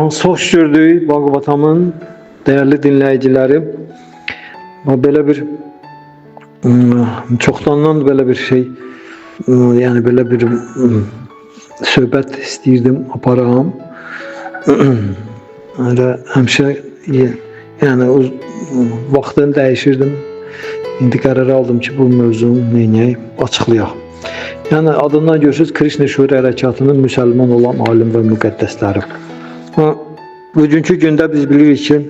Hoş gördük Bağbatamın değerli dinleyicileri. Böyle bir çoxdandan böyle bir şey, yani böyle bir söhbət istəyirdim aparam. Öyle həmişə yani vaxtını dəyişirdim. İndi qərar aldım ki, bu mövzunu neynəyək açıqlayaq. Yani adından görürsünüz Krishna Şuur Hərəkatının müsəlman olan alim və müqəddəsləri. Bugünkü gündə biz bilirik ki,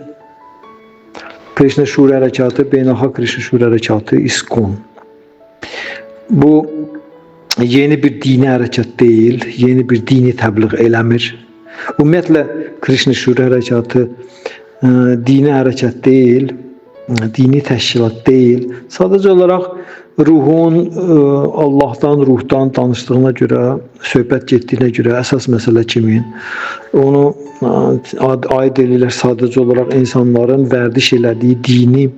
Krishna Şuur Hərəkatı, Beynəlxalq Krishna Şuur Hərəkatı, İSKON. Bu yeni bir dini hərəkat deyil, yeni bir dini təbliğ eləmir. Ümumiyyətlə Krishna Şuur Hərəkatı dini hərəkat deyil, dini təşkilat deyil. Sadəcə olaraq ruhun Allahdan, ruhdan danışdığına görə, söhbət getdiyinə görə əsas məsələ kimin? Onu aid edirlər sadəcə olaraq insanların vərdiş elədiyi dini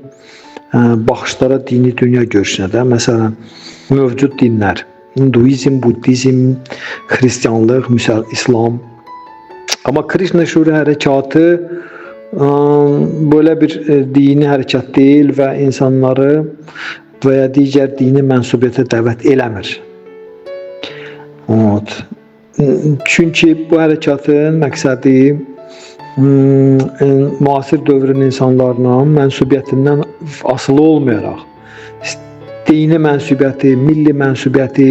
baxışlara, dini dünya görüşünə də. Məsələn, mövcud dinlər, Hinduizm, Buddizm, Xristianlıq, İslam. Amma Krishna Şuur Hərəkatı böyle bir dini hərəkat deyil və insanları və ya digər dini mənsubiyyətə dəvət eləmir. Çünki bu hərəkatın məqsədi müasir dövrün insanlarına mənsubiyyətindən asılı olmayaraq dini mənsubiyyəti, milli mənsubiyyəti,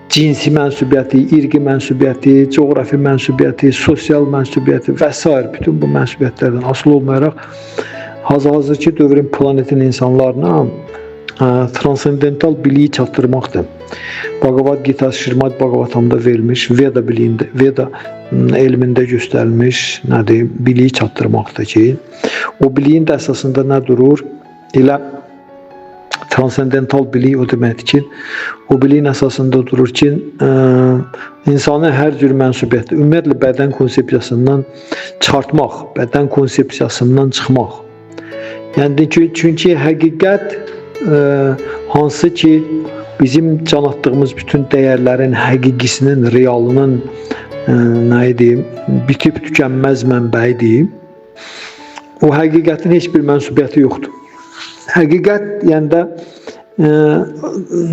cinsi mənsubiyyəti, irqi mənsubiyyəti, coğrafi mənsubiyyəti, sosial mənsubiyyəti və s. bütün bu mənsubiyyətlərdən asılı olmayaraq hazırki dövrün planetin insanlarına transendental biliyi çatdırmaqdır. Bhagavad Gita Şrimad Bhagavatamda verilmiş, Veda biliyində, Veda elmində göstərilmiş nədir? Biliyi çatdırmaqdır ki, o biliyin də əsasında nə durur? Elə transendental bilik o deməkdir ki, o biliyin əsasında durur ki, insanı hər cür mənsubiyyətdə, ümumiyyətlə bədən konsepsiyasından çıxartmaq, bədən konsepsiyasından çıxmaq. Yəni ki, çünki həqiqət hansı ki bizim can atdığımız bütün dəyərlərin həqiqisinin, realının nə edeyim, bitib tükənməz mənbəyidir. O həqiqətin heç bir mənsubiyyəti yoxdur. Həqiqət yəni də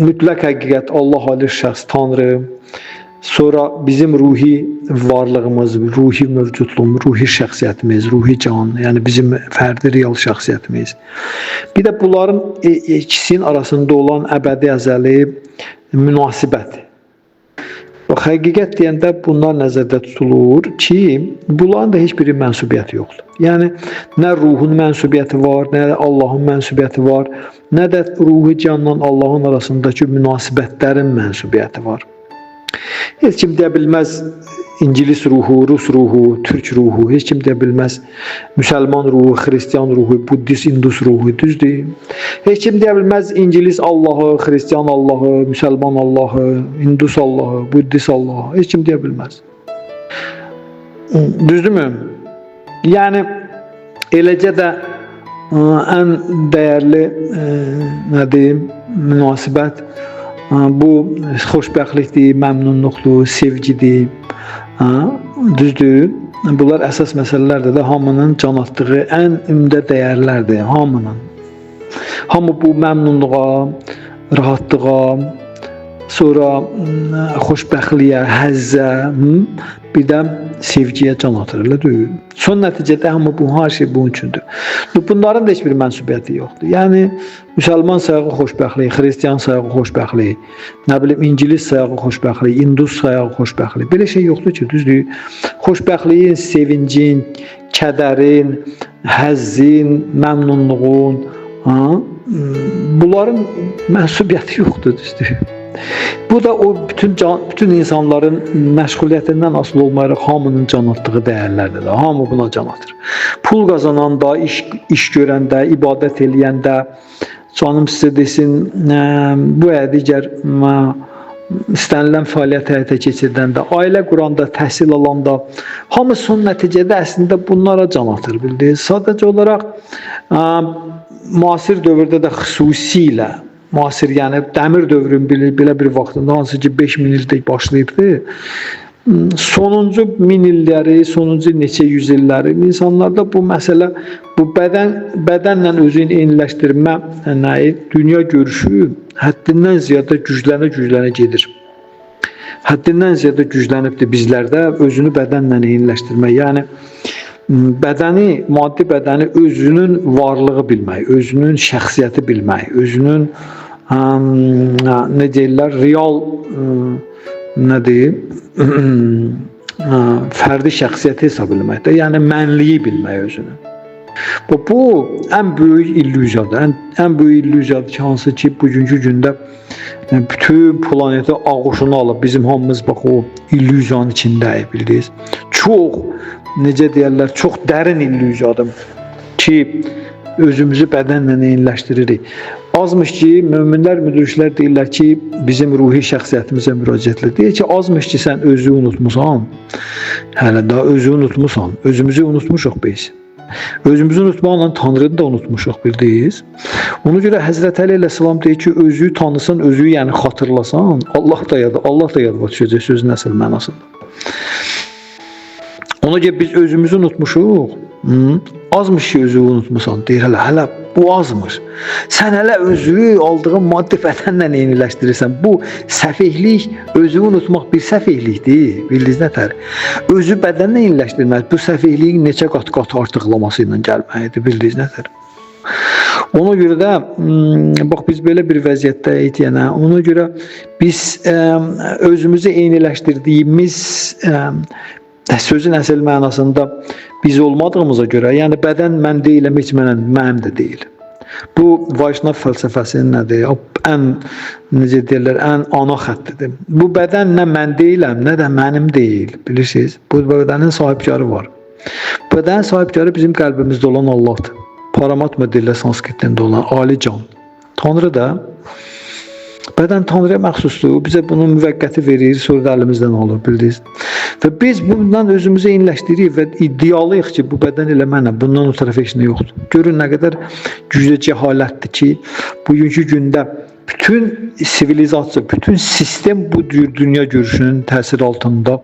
mütləq həqiqət, Allah alir şəxs, Tanrı, sonra bizim ruhi varlığımız, ruhi mövcudluğumuz, ruhi şəxsiyyətimiz, ruhi can, yəni bizim fərdi real şəxsiyyətimiz. Bir də bunların ikisinin arasında olan əbədi əzəli münasibət. Həqiqət deyəndə bunlar nəzərdə tutulur ki, bunların da heç biri mənsubiyyəti yoxdur. Yəni, nə ruhun mənsubiyyəti var, nə Allahın mənsubiyyəti var, nə də ruhi canla Allahın arasındakı münasibətlərin mənsubiyyəti var. Heç kim deyə bilməz İngilis ruhu, Rus ruhu, Türk ruhu, heç kim deyə bilməz Müsəlman ruhu, Xristian ruhu, Buddist, Hindus ruhu, düzdür. Heç kim deyə bilməz İngilis Allahı, Xristian Allahı, Müsəlman Allahı, Hindus Allahı, Buddist Allahı, heç kim deyə bilməz. Düzdürmü? Yəni, eləcə də ən dəyərli, nə deyim, münasibət bu xoşbəxtlikdir, məmnunluqdur, sevgidir. Düzdür. Bunlar əsas məsələlərdir də, hamının can atdığı ən ümdə dəyərlərdir, hamının. Hamı bu məmnunluğa, rahatlığa, sonra xoşbəxtliyə, həzzə, bir də sevgiyə can atır, elə deyil. Son nəticədə hamı bu, hər şey bunun üçündür. Bunların da heç bir mənsubiyyəti yoxdur. Yəni, Müsəlman sayağı xoşbəxtlik, Xristiyan sayağı xoşbəxtlik, nə bilim, İngilis sayağı xoşbəxtlik, Hindus sayağı xoşbəxtlik. Belə şey yoxdur ki, düzdür. Xoşbəxtliyin, sevincin, kədərin, həzzin, məmnunluğun, bunların mənsubiyyəti yoxdur, düzdür. Bu da o bütün insanların məşğuliyyətindən asılı olmayaraq hamının can atdığı dəyərlərdir. Hamı buna can atır. Pul qazananda, iş görəndə, ibadət eləyəndə, canım sizə desin, bu digər istənilən fəaliyyət həyata keçirdəndə, ailə quranda, təhsil alanda, hamı son nəticədə əslində bunlara can atır, bildiniz. Sadəcə olaraq müasir dövrdə də xüsusilə müasir, yəni dəmir dövrün belə bir vaxtında, hansı ki 5000 ildə başlayıbdı, sonuncu min illəri, sonuncu neçə yüz illəri insanlarda bu məsələ, bu bədənlə özünü eyniləşdirmə dünya görüşü həddindən ziyadə güclənə gedir. Həddindən ziyadə güclənibdir bizlərdə özünü bədənlə eyniləşdirmək. Yəni bədəni, maddi bədəni özünün varlığı bilmək, özünün şəxsiyyəti bilmək, özünün ne deyirlər, real nə deyim, fərdi şəxsiyyəti hesab etməkdə, yəni mənliyi bilmək özünü. Bu ən böyük illüziyadır. Ən böyük illüziyadır ki, hansı ki, bugünkü gündə bütün planeti ağuşuna alıb, bizim hamımız bax o illüziyanın içindəyik, bildiniz. Çox, necə deyirlər, çox dərin illüziyadır ki, özümüzü bədənlə eyniləşdiririk. Azmış ki, möminlər, müdürişlər deyirlər ki, bizim ruhi şəxsiyyətimizə müraciətlə. Deyir ki, azmış ki, sən özü unutmusan, hələ daha özü unutmusan, özümüzü unutmuşuq biz. Özümüzü unutmaqla Tanrını da unutmuşuq, bildiniz. Ona görə Həzrət Əli əleyhissalam deyir ki, özü tanısan, özü yəni xatırlasan, Allah da yadıma düşəcək sözün əsl mənasında. Ona görə biz özümüzü unutmuşuq. Azmış ki, özü unutmusan, deyir hələ bu azmış. Sən hələ özü aldığın maddi bədənlə eyniləşdirirsən. Bu səfehlik, özü unutmaq bir səfehlikdir. Bildiniz nətər? Özü bədənlə eyniləşdirmək bu səfehliyin neçə qat artıqlaması ilə gəlməlidir. Bildiniz nətər? Ona görə də bax biz belə bir vəziyyətdəyik, yəni ona görə biz özümüzü eyniləşdirdiyimiz sözün əsl mənasında biz olmadığımıza görə, yəni bədən mən deyiləm, heç mənim də deyil. Bu Vaşnav fəlsəfəsinin nədir? Necə deyirlər, ən ana xəttidir. Bu bədən nə mən deyiləm, nə də mənim deyil, bilirsiniz? Bu bədənin sahibkarı var. Bədənin sahibkarı bizim qəlbimizdə olan Allahdır. Paramatma deyirlər sanskritdən olan Ali Can. Tanrı da bədən Tanrıya məxsusdur. Bizə bunu müvəqqəti verir, sonra da əlimizdən alır, bildiniz. Və biz bundan özümüzü eyniləşdiririk və iddialıyıq ki, bu bədən elə mənəm, bundan o tərəfə heç nə yoxdur. Görün nə qədər güclü cəhalətdir ki, bugünkü gündə bütün sivilizasiya, bütün sistem bu dünya görüşünün təsiri altında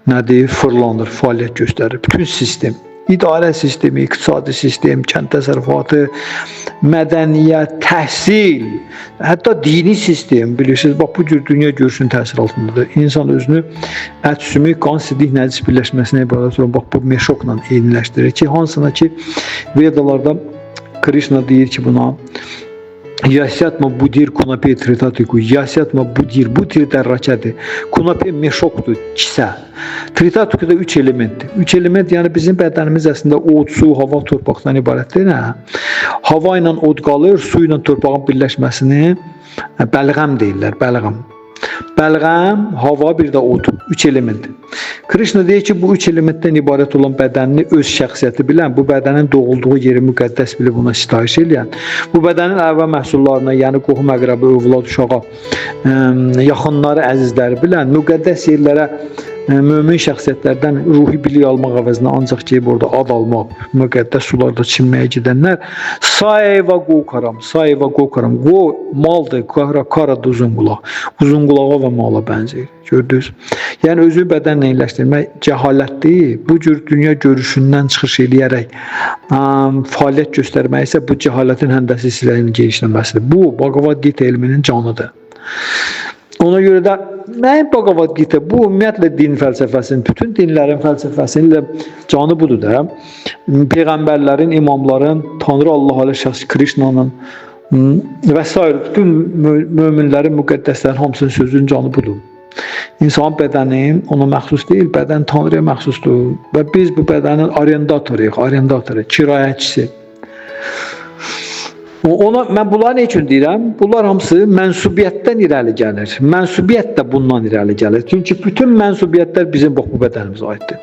nədir, fırlanır, fəaliyyət göstərir. Bütün sistem. İdarə sistemi, iqtisadi sistem, kənd təsərrüfatı, mədəniyyət, təhsil, hətta dini sistem, bilirsiniz, bax bu cür dünya görüşünün təsir altındadır. İnsan özünü ət, sümük, qan, sidik, nəcis birləşməsinə ibarət olan bax bu meşokla eyniləşdirir ki, hansına ki Vedalarda Krishna deyir ki buna Yasyatma budir kunape tritatiku, yasyatma budir, bu tritarraçədir. Kunape meşokdur, kisə. Tritatiku da 3 elementdir. 3 element yəni bizim bədənimiz əslində od, su, hava, torpaqdan ibarətdir. Hava ilə od qalır, su ilə torpağın birləşməsini bəlğəm deyirlər, bəlğəm. Bəlğəm, hava, bir də od. 3 element. Krishna deyir ki, bu 3 elementdən ibarət olan bədənini öz şəxsiyyəti bilən, bu bədənin doğulduğu yeri müqəddəs bilib buna sitayiş eləyən, bu bədənin əvvəl məhsullarına, yəni qohum əqrəbi, övlad, uşağa, yaxınları, əzizləri bilən, müqəddəs yerlərə mömin şəxsiyyətlərdən ruhi bilik almaq əvəzinə ancaq ki, burada ad almaq, müqəddəs sularda çinməyə gedənlər Saeva Gokaram, Saeva Gokaram, Go maldır, Kara da uzun qulaq, uzun qulağa və mala bənzəyir, gördünüz. Yəni özü bədənlə eyniləşdirmək cəhalətdir, bu cür dünya görüşündən çıxış eləyərək fəaliyyət göstərmək isə bu cəhalətin həndəsi silahının genişlənməsidir. Bu, Bhagavad Gita elminin canıdır. Ona görə də mənim Bhagavad Gita bu ümumiyyətlə din fəlsəfəsinin, bütün dinlərin fəlsəfəsinin canı budur da. Peyğəmbərlərin, imamların, Tanrı Allah ilə şəxs Krishnanın və s. bütün möminlərin, müqəddəslərin hamısının sözünün canı budur. İnsan bədəni ona məxsus deyil, bədən Tanrıya məxsusdur və biz bu bədənin arendatoru, kirayəçisi. Mən bunları nə üçün deyirəm? Bunlar hamısı mənsubiyyətdən irəli gəlir. Mənsubiyyət də bundan irəli gəlir. Çünki bütün mənsubiyyətlər bizim bu bədənimizə aiddir.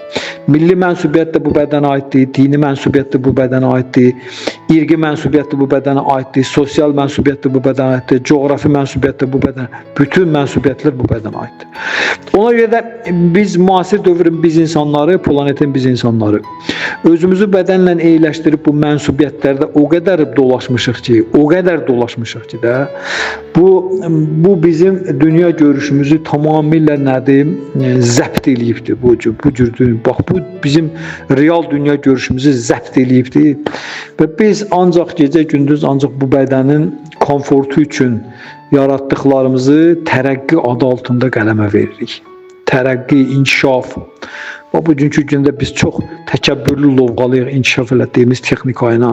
Milli mənsubiyyət də bu bədənə aiddir, dini mənsubiyyət də bu bədənə aiddir, irqi mənsubiyyət də bu bədənə aiddir, sosial mənsubiyyət də bu bədənə aiddir, coğrafi mənsubiyyət də bu bədənə, bütün mənsubiyyətlər bu bədənə aiddir. Ona görə də biz müasir dövrün biz insanları, planetin biz insanları özümüzü bədənlə eyləşdirib bu mənsubiyyətlərdə o qədər dolaşmışıq ki də bu bizim dünya görüşümüzü tamamilə nədir, zəbt eləyibdir bu cür. Bax bu bizim real dünya görüşümüzü zəbt eləyibdir və biz ancaq gecə gündüz ancaq bu bədənin komfortu üçün yaratdıqlarımızı tərəqqi adı altında qələmə veririk. Tərəqqi, inkişaf. Və bugünkü gündə biz çox təkəbbürlü lovğalıyıq inkişaf elətdiyimiz texnika ilə,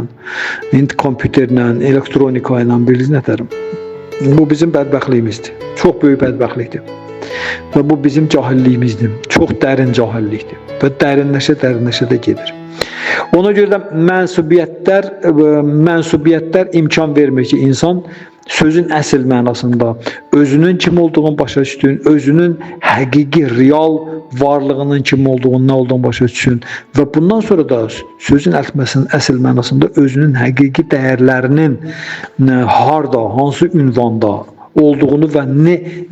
kompüterlə, elektronika ilə, bilirsiniz nətərim. Bu bizim bədbəxtliyimizdir. Çox böyük bədbəxtlikdir. Və bu bizim cahilliyimizdir. Çox dərin cahillikdir. Və dərinləşə də gedir. Ona görə də mənsubiyyətlər imkan vermir ki, insan sözün əsl mənasında özünün kim olduğunu başa düşsün, özünün həqiqi, real varlığının kim olduğunu, nə olduğunu başa düşsün və bundan sonra da sözün əsl mənasında özünün həqiqi dəyərlərinin harda, hansı ünvanda olduğunu və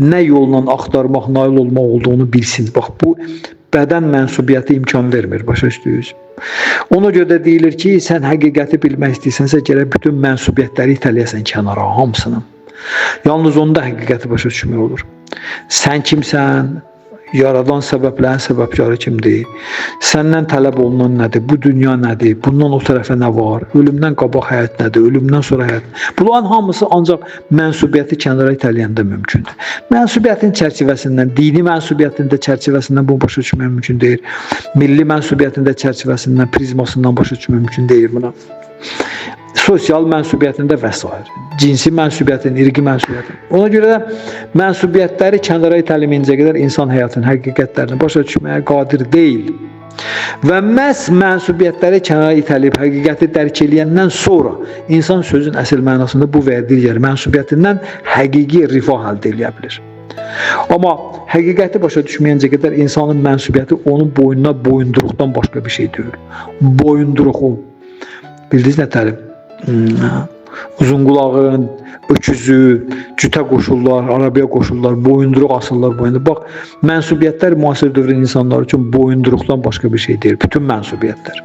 nə yolla axtarmaq, nail olmaq olduğunu bilsin. Bax, bu bədən mənsubiyyəti imkan vermir, başa düşdünüz. Ona görə də deyilir ki, sən həqiqəti bilmək istəyirsənsə, gərək bütün mənsubiyyətləri itələyəsən kənara, hamısını. Yalnız onda həqiqəti başa düşmək olur. Sən kimsən? Yaradan səbəblərin səbəbkarı kimdir? Səndən tələb olunan nədir? Bu dünya nədir? Bundan o tərəfə nə var? Ölümdən qabaq həyat nədir? Ölümdən sonra həyat. Bunların hamısı ancaq mənsubiyyəti kənara itələyəndə mümkündür. Mənsubiyyətin çərçivəsindən, dini mənsubiyyətin də çərçivəsindən bunu başa düşmək mümkün deyil. Milli mənsubiyyətin də çərçivəsindən, prizmasından başa düşmək mümkün deyil buna. Sosial mənsubiyyətində və s. Cinsi mənsubiyyətin, irqi mənsubiyyətin. Ona görə də mənsubiyyətləri kənara itələməyincə qədər insan həyatının həqiqətlərini başa düşməyə qadir deyil. Və məhz mənsubiyyətləri kənara itələyib həqiqəti dərk eləyəndən sonra insan sözün əsl mənasında bu verdiyi yer mənsubiyyətindən həqiqi rifah əldə edə bilir. Amma həqiqəti başa düşməyincə qədər insanın mənsubiyyəti onun boynuna boyunduruqdan başqa bir şey deyil. Boyunduruğu. Bildiniz nə təlim? Uzunqulağın, öküzü, cütə qoşurlar, arabaya qoşurlar, boyunduruq asırlar boyunda. Bax, mənsubiyyətlər müasir dövrün insanları üçün boyunduruqdan başqa bir şey deyil. Bütün mənsubiyyətlər.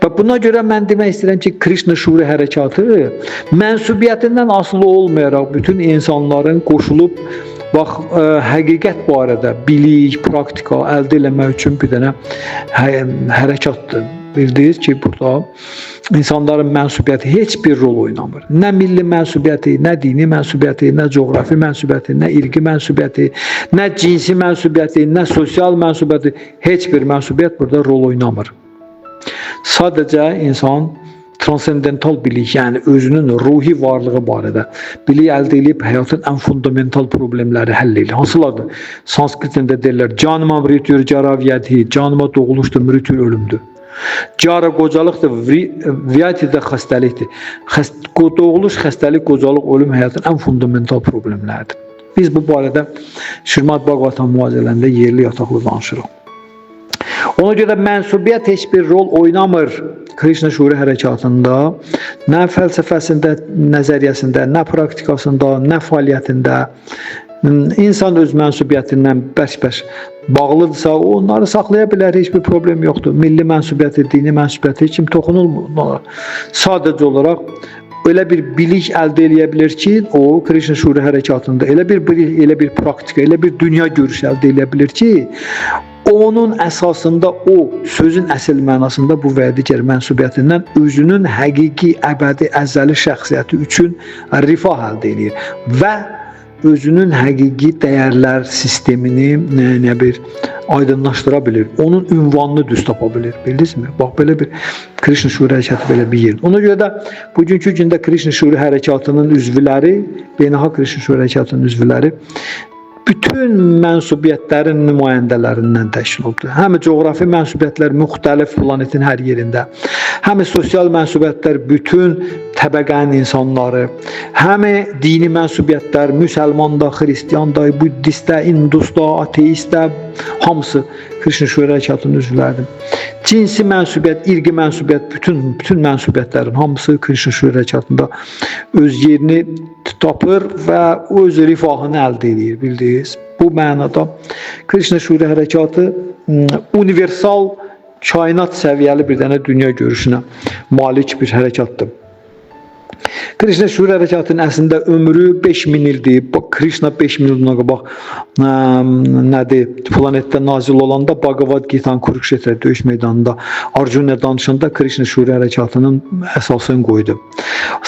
Və buna görə mən demək istəyirəm ki, Krishna şuuri hərəkatı mənsubiyyətindən asılı olmayaraq bütün insanların qoşulub həqiqət barədə bilik, praktika əldə etmək üçün bir dənə hərəkatdır. Bildiniz ki, burada insanların mənsubiyyəti heç bir rol oynamır. Nə milli mənsubiyyəti, nə dini mənsubiyyəti, nə coğrafi mənsubiyyəti, nə irqi mənsubiyyəti, nə cinsi mənsubiyyəti, nə sosial mənsubiyyəti, heç bir mənsubiyyət burada rol oynamır. Sadəcə insan transendental bilik, yəni özünün ruhi varlığı barədə bilik əldə edib həyatın ən fundamental problemləri həll edir. Hansılardır? Sanskritində deyirlər, canıma mrityur caravyadhi, canıma doğuluşdur, mrityur ölümdür. Cara qocalıqdır, viyati də xəstəlikdir. Doğuluş, xəstəlik, qocalıq, ölüm həyatın ən fundamental problemləridir. Biz bu barədə Şrimad Bhagavatam müalicələrində yerli yataqlı danışırıq. Ona görə mənsubiyyət heç bir rol oynamır Krishna şuuri hərəkatında, nə fəlsəfəsində, nəzəriyyəsində, nə praktikasında, nə fəaliyyətində. İnsan öz mənsubiyyətindən bəş-bəş bağlıdırsa, onları saxlaya bilər, heç bir problem yoxdur. Milli mənsubiyyəti, dini mənsubiyyəti heç kim toxunulmur. Sadəcə olaraq elə bir bilik əldə edə bilər ki, o Krishna şuuri hərəkatında elə bir bilik, elə bir praktika, elə bir dünya görüşü əldə edə bilər ki, onun əsasında o sözün əsl mənasında bu verdiyi mənsubiyyətindən özünün həqiqi, əbədi, əzəli şəxsiyyəti üçün rifah əldə edir və özünün həqiqi dəyərlər sistemini aydınlaşdıra bilir. Onun ünvanını düz tapa bilir. Bildinizmi? Bax, belə bir Krishna şuuri hərəkatı belə bir yer. Ona görə də bugünkü gündə Krishna şuuri hərəkatının üzvləri, beynəlxalq Krishna şuuri hərəkatının üzvləri bütün mənsubiyyətlərin nümayəndələrindən təşkil olunur. Həm coğrafi mənsubiyyətlər müxtəlif planetin hər yerində, həm sosial mənsubiyyətlər bütün təbəqənin insanları, həm dini mənsubiyyətlər müsəlman da, xristiyan da, buddist də, hindus da, ateist də, hamısı Krishna Şüur Hərəkatının üzvləridir. Cinsi mənsubiyyət, irqi mənsubiyyət, bütün mənsubiyyətlərin hamısı Krishna Şüur Hərəkatında öz yerini tapır və öz rifahını əldə edir, bildiniz. Bu mənada Krishna Şüur Hərəkatı universal, kainat səviyyəli bir dənə dünya görüşünə malik bir hərəkatdır. Krishna Şüur Hərəkatının əslində ömrü 5000 ildir. Bak, Krishna 5000 ildən qabaq nədir? Planetdə nazil olanda Bhagavad Gita'nın Kurukshetra döyüş meydanında Arjuna danışanda Krishna Şüur Hərəkatının əsasını qoydu.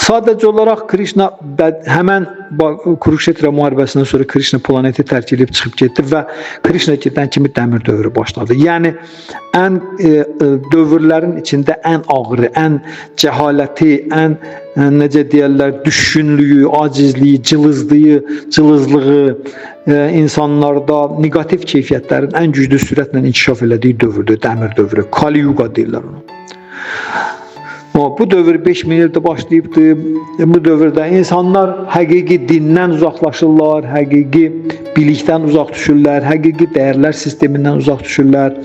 Sadəcə olaraq Krishna həmən Kurukshetra müharibəsindən sonra Krishna planeti tərk edib çıxıb getdi və Krishna gedən kimi dəmir dövrü başladı. Yəni ən dövrlərin içində ən ağırı, ən cəhaləti, ən necə deyirlər, düşkünlüyü, acizliyi, cılızlığı, insanlarda negativ keyfiyyətlərin ən güclü sürətlə inkişaf elədiyi dövrdür, dəmir dövrü. Kali Yuga deyirlər onu. Bu dövr 5000 ildə başlayıbdır. Bu dövrdə insanlar həqiqi dindən uzaqlaşırlar, həqiqi bilikdən uzaq düşürlər, həqiqi dəyərlər sistemindən uzaq düşürlər.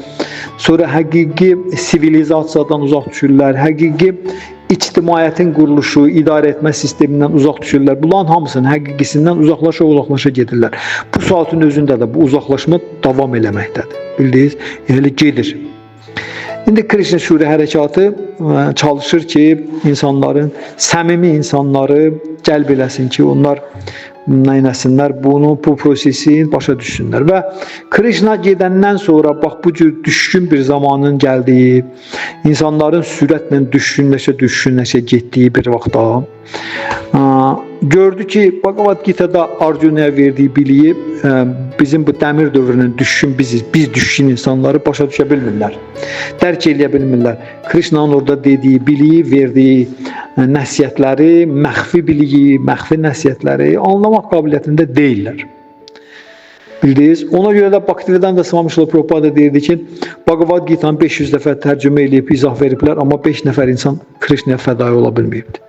Sonra həqiqi sivilizasiyadan uzaq düşürlər, həqiqi ictimaiyyətin quruluşu, idarə etmə sistemindən uzaq düşürlər. Bunların hamısının həqiqisindən uzaqlaşa gedirlər. Bu saatın özündə də bu uzaqlaşma davam eləməkdədir. Bildiniz, elə gedir. İndi Krishna Şüur Hərəkatı çalışır ki, insanların, səmimi insanları cəlb eləsin ki, onlar nəynəsinlər, bu prosesi başa düşsünlər. Və Krishna gedəndən sonra, bax, bu cür düşkün bir zamanın gəldiyi, insanların sürətlə düşkünləşə getdiyi bir vaxtda gördü ki, Bhagavad Gita'da Arjuna'ya verdiyi biliyi bizim bu dəmir dövrünün düşkün biziz. Biz düşkün insanları başa düşə bilmirlər, dərk eləyə bilmirlər. Krishna'nın orada dediyi biliyi, verdiyi nəsiyyətləri, məxfi biliyi, məxfi nəsiyyətləri anlamaq qabiliyyətində deyirlər. Bildiniz? Ona görə də Bhaktivedanta Swami Srila Prabhupada deyirdi ki, Bhagavad Gita'nı 500 dəfə tərcümə eləyib, izah veriblər, amma 5 nəfər insan Krishna'ya fədai ola bilməyibdir.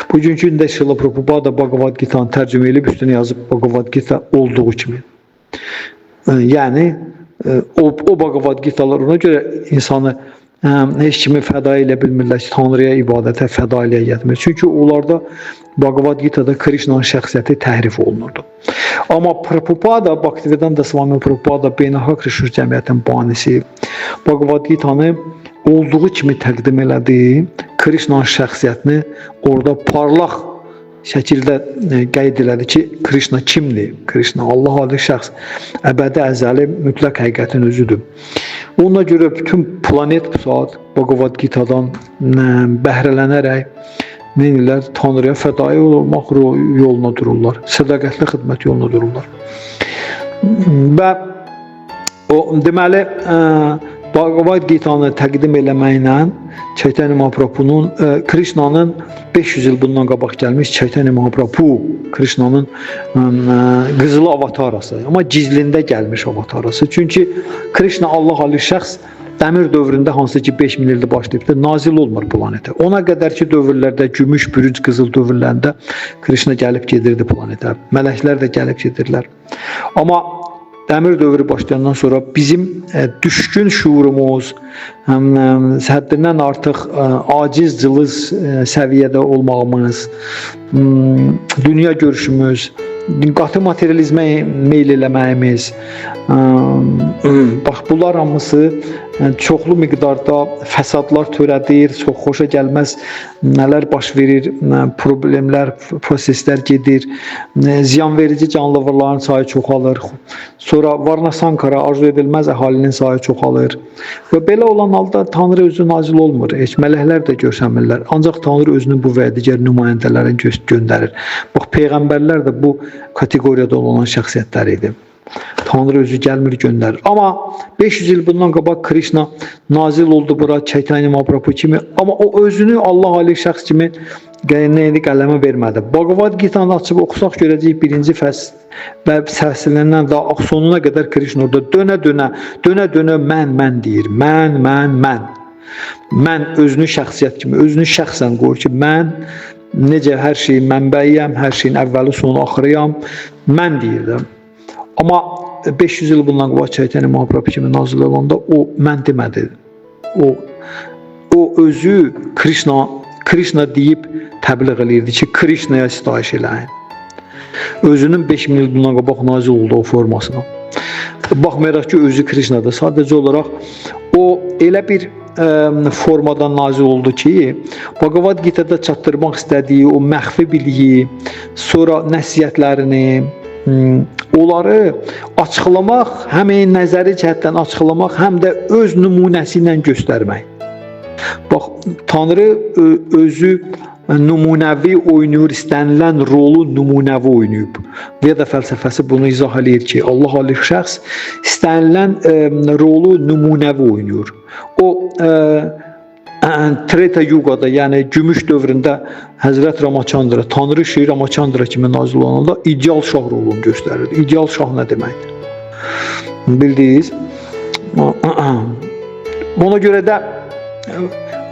Bugünkü gündə Srila Prabhupada Bhagavad Gita'nı tərcümə eləyib, üstünə yazıb Bhagavad Gita olduğu kimi. Yəni, o Bhagavad Gita'lar ona görə insanı heç kimi fəda elə bilmirlər ki, Tanrıya ibadətə fəda eləyə getmir. Çünki onlarda Bhagavad Gita'da Krishna'nın şəxsiyyəti təhrif olunurdu. Amma Prabhupada, Bhaktivedanta Swami Prabhupada Beynəlxalq Krishna Cəmiyyətinin banisi Bhagavad Gita'nı olduğu kimi təqdim elədi. Krishna'nın şəxsiyyətini orada parlaq şəkildə qeyd elədi ki, Krishna kimdir? Krishna Allah adı şəxs, əbədi əzəli, mütləq həqiqətin özüdür. Ona görə bütün planet bu saat Bhagavad Gita'dan bəhrələnərək Tanrıya fədai olmaq yoluna dururlar, sədaqətli xidmət yoluna dururlar. Və deməli, Bhagavad Gita'nı təqdim eləməklə Chaitanya Mahaprabhu'nun, Krishna'nın 500 il bundan qabaq gəlmiş Chaitanya Mahaprabhu, Krishna'nın qızılı avatarası, amma gizlində gəlmiş avatarası. Çünki Krishna Allah Ali şəxs dəmir dövründə, hansı ki 5000 ildə başlayıbdır, nazil olmur planetə. Ona qədər ki dövrlərdə, gümüş, bürünc, qızıl dövrlərində Krishna gəlib gedirdi planetə. Mələklər də gəlib gedirlər. Amma dəmir dövrü başlayandan sonra bizim düşkün şuurumuz, həddindən artıq aciz, cılız səviyyədə olmağımız, dünya görüşümüz, qatı materializmə meyl eləməyimiz, bax, bunlar hamısı çoxlu miqdarda fəsadlar törədir, çox xoşa gəlməz nələr baş verir, problemlər, proseslər gedir, ziyanverici canlıların sayı çoxalır, sonra Varnasankara, arzu edilməz əhalinin sayı çoxalır və belə olan halda Tanrı özü nazil olmur, heç mələklər də görsənmirlər, ancaq Tanrı özünün bu və digər nümayəndələrini göndərir. Bax, Peyğəmbərlər də bu kateqoriyada olan şəxsiyyətlər idi. Tanrı özü gəlmir, göndərir. Amma 500 il bundan qabaq Krishna nazil oldu bura Chaitanya Mahaprabhu kimi, amma o özünü Allah Ali şəxs kimi qələmə vermədi. Bhagavad Gita'nı açıb oxusaq görəcəyik birinci fəsil və fəsilindən daha sonuna qədər Krishna orada dönə mən deyir. Mən. Mən özünü şəxsiyyət kimi, özünü şəxsən qoyur ki, mən necə hər şeyin mənbəyiyəm, hər şeyin əvvəli sonu axırıyam, mən deyirdim. Amma 500 il bundan qabaq Çaytanya Mahaprabhu kimi nazil olanda o mən demədi. O özü Krishna deyib təbliğ eləyirdi ki, Krishnaya sitayiş eləyin. Özünün 5000 il bundan qabaq nazil olduğu formasına. Baxmayaraq ki, özü Krishna'dır. Sadəcə olaraq o elə bir formadan nazil oldu ki, Bhagavad Gita'da çatdırmaq istədiyi o məxfi biliyi, sonra nəsihətlərini, onları açıqlamaq, həm nəzəri cəhətdən açıqlamaq, həm də öz nümunəsi ilə göstərmək. Bax, Tanrı özü nümunəvi oynayır, istənilən rolu nümunəvi oynayıb. Veda fəlsəfəsi bunu izah edir ki, Allah alih şəxs istənilən rolu nümunəvi oynayır. O Treta Yuga'da, yəni gümüş dövründə Həzrət Ramacandra, Tanrı Şri Ramacandra kimi nazil olanda ideal şah rolunu göstərir. İdeal şah nə deməkdir? Bildiniz? Buna görə də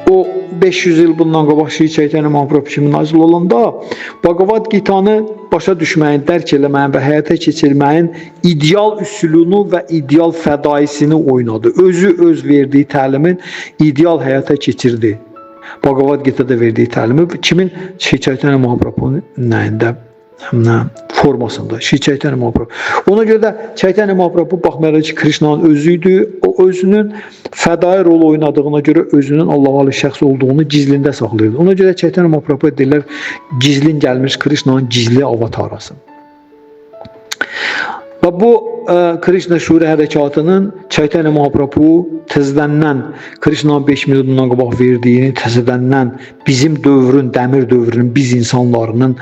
o 500 il bundan qabaq Şri Çaytanya Mahaprabhu kimi nazil olanda Bhagavad Gita'nı başa düşməyin, dərk eləməyin və həyata keçirməyin ideal üsulunu və ideal fədaisini oynadı. Özü öz verdiyi təlimin ideal həyata keçirdi. Bhagavad Gita'da verdiyi təlimi kimin? Şri Çaytanya Mahaprabhu'nun nəyində? Formasında. Şri Çaytanya Mahaprabhu. Ona görə də Çaytanya Mahaprabhu baxmayaraq ki, Krishna'nın özüydü. O özünün fədai rol oynadığına görə özünün Allah'a şəxs olduğunu gizlində saxlayırdı. Ona görə Çaytanya Mahaprabhu deyirlər, gizlin gəlmiş Krishna'nın gizli avatarası. Və bu Krishna şuuri hərəkatının Çaytanya Mahaprabhu təzədəndən Krishna'nın 5000 il bundan qabaq verdiyini təzədəndən bizim dövrün, dəmir dövrünün biz insanlarının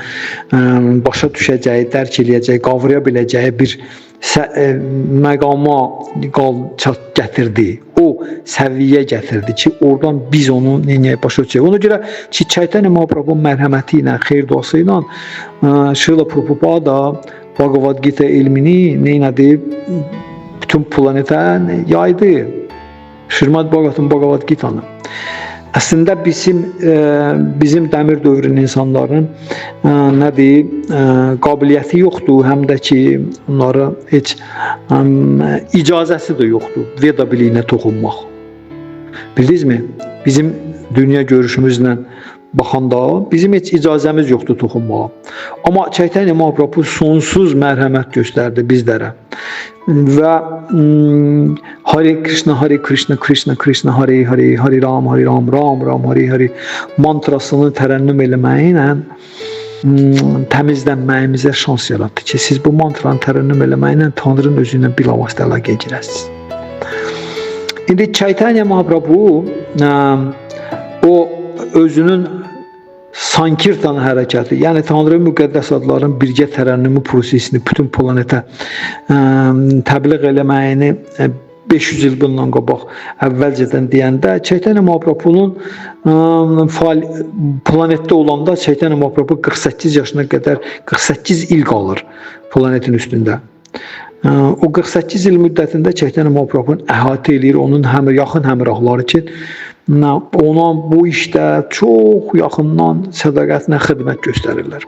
başa düşəcəyi, dərk eləyəcəyi, qavraya biləcəyi bir məqama gətirdi. O səviyyə gətirdi ki, oradan biz onu nəyə başa düşəcəyik. Ona görə ki, Çaytanya Mahaprabhu mərhəməti ilə, xeyir duası ilə Srila Prabhupada Bhagavad Gita ilmini neynədi? Bütün planetə yaydı. Şrimad Bhagavatam Bhagavad Gita'nı. Əslində bizim dəmir dövrünün insanların nədir? Qabiliyyəti yoxdur, həm də ki, onlara heç icazəsi də yoxdur Veda biliyinə toxunmaq. Bildinizmi? Bizim dünya görüşümüzlə baxanda bizim heç icazəmiz yoxdur toxunmağa. Amma Çaytanya Mahaprabhu sonsuz mərhəmət göstərdi bizlərə. Və Hare Krishna, Hare Krishna, Krishna Krishna, Hare Hare, Hare Ram, Hare Ram, Ram Ram, Hare Hare mantrasını tərənnüm eləməyi ilə təmizlənməyimizə şans yaratdı ki, siz bu mantranı tərənnüm eləməyi ilə Tanrının özü ilə bilavasitə əlaqəyə girəsiniz. İndi Çaytanya Mahaprabhu o özünün Sankirtan hərəkəti, yəni Tanrı müqəddəs adların birgə tərənnümü prosesini bütün planetə təbliğ eləməyini 500 il bundan qabaq əvvəlcədən deyəndə Çaytanya Mahaprabhu'nun planetdə olanda Çaytanya Mahaprabhu 48 yaşına qədər 48 il qalır planetin üstündə. O 48 il müddətində Çaytanya Mahaprabhu'nun əhatə eləyir onun yaxın həmrahları ki, ona bu işdə çox yaxından sədaqətlə xidmət göstərirlər.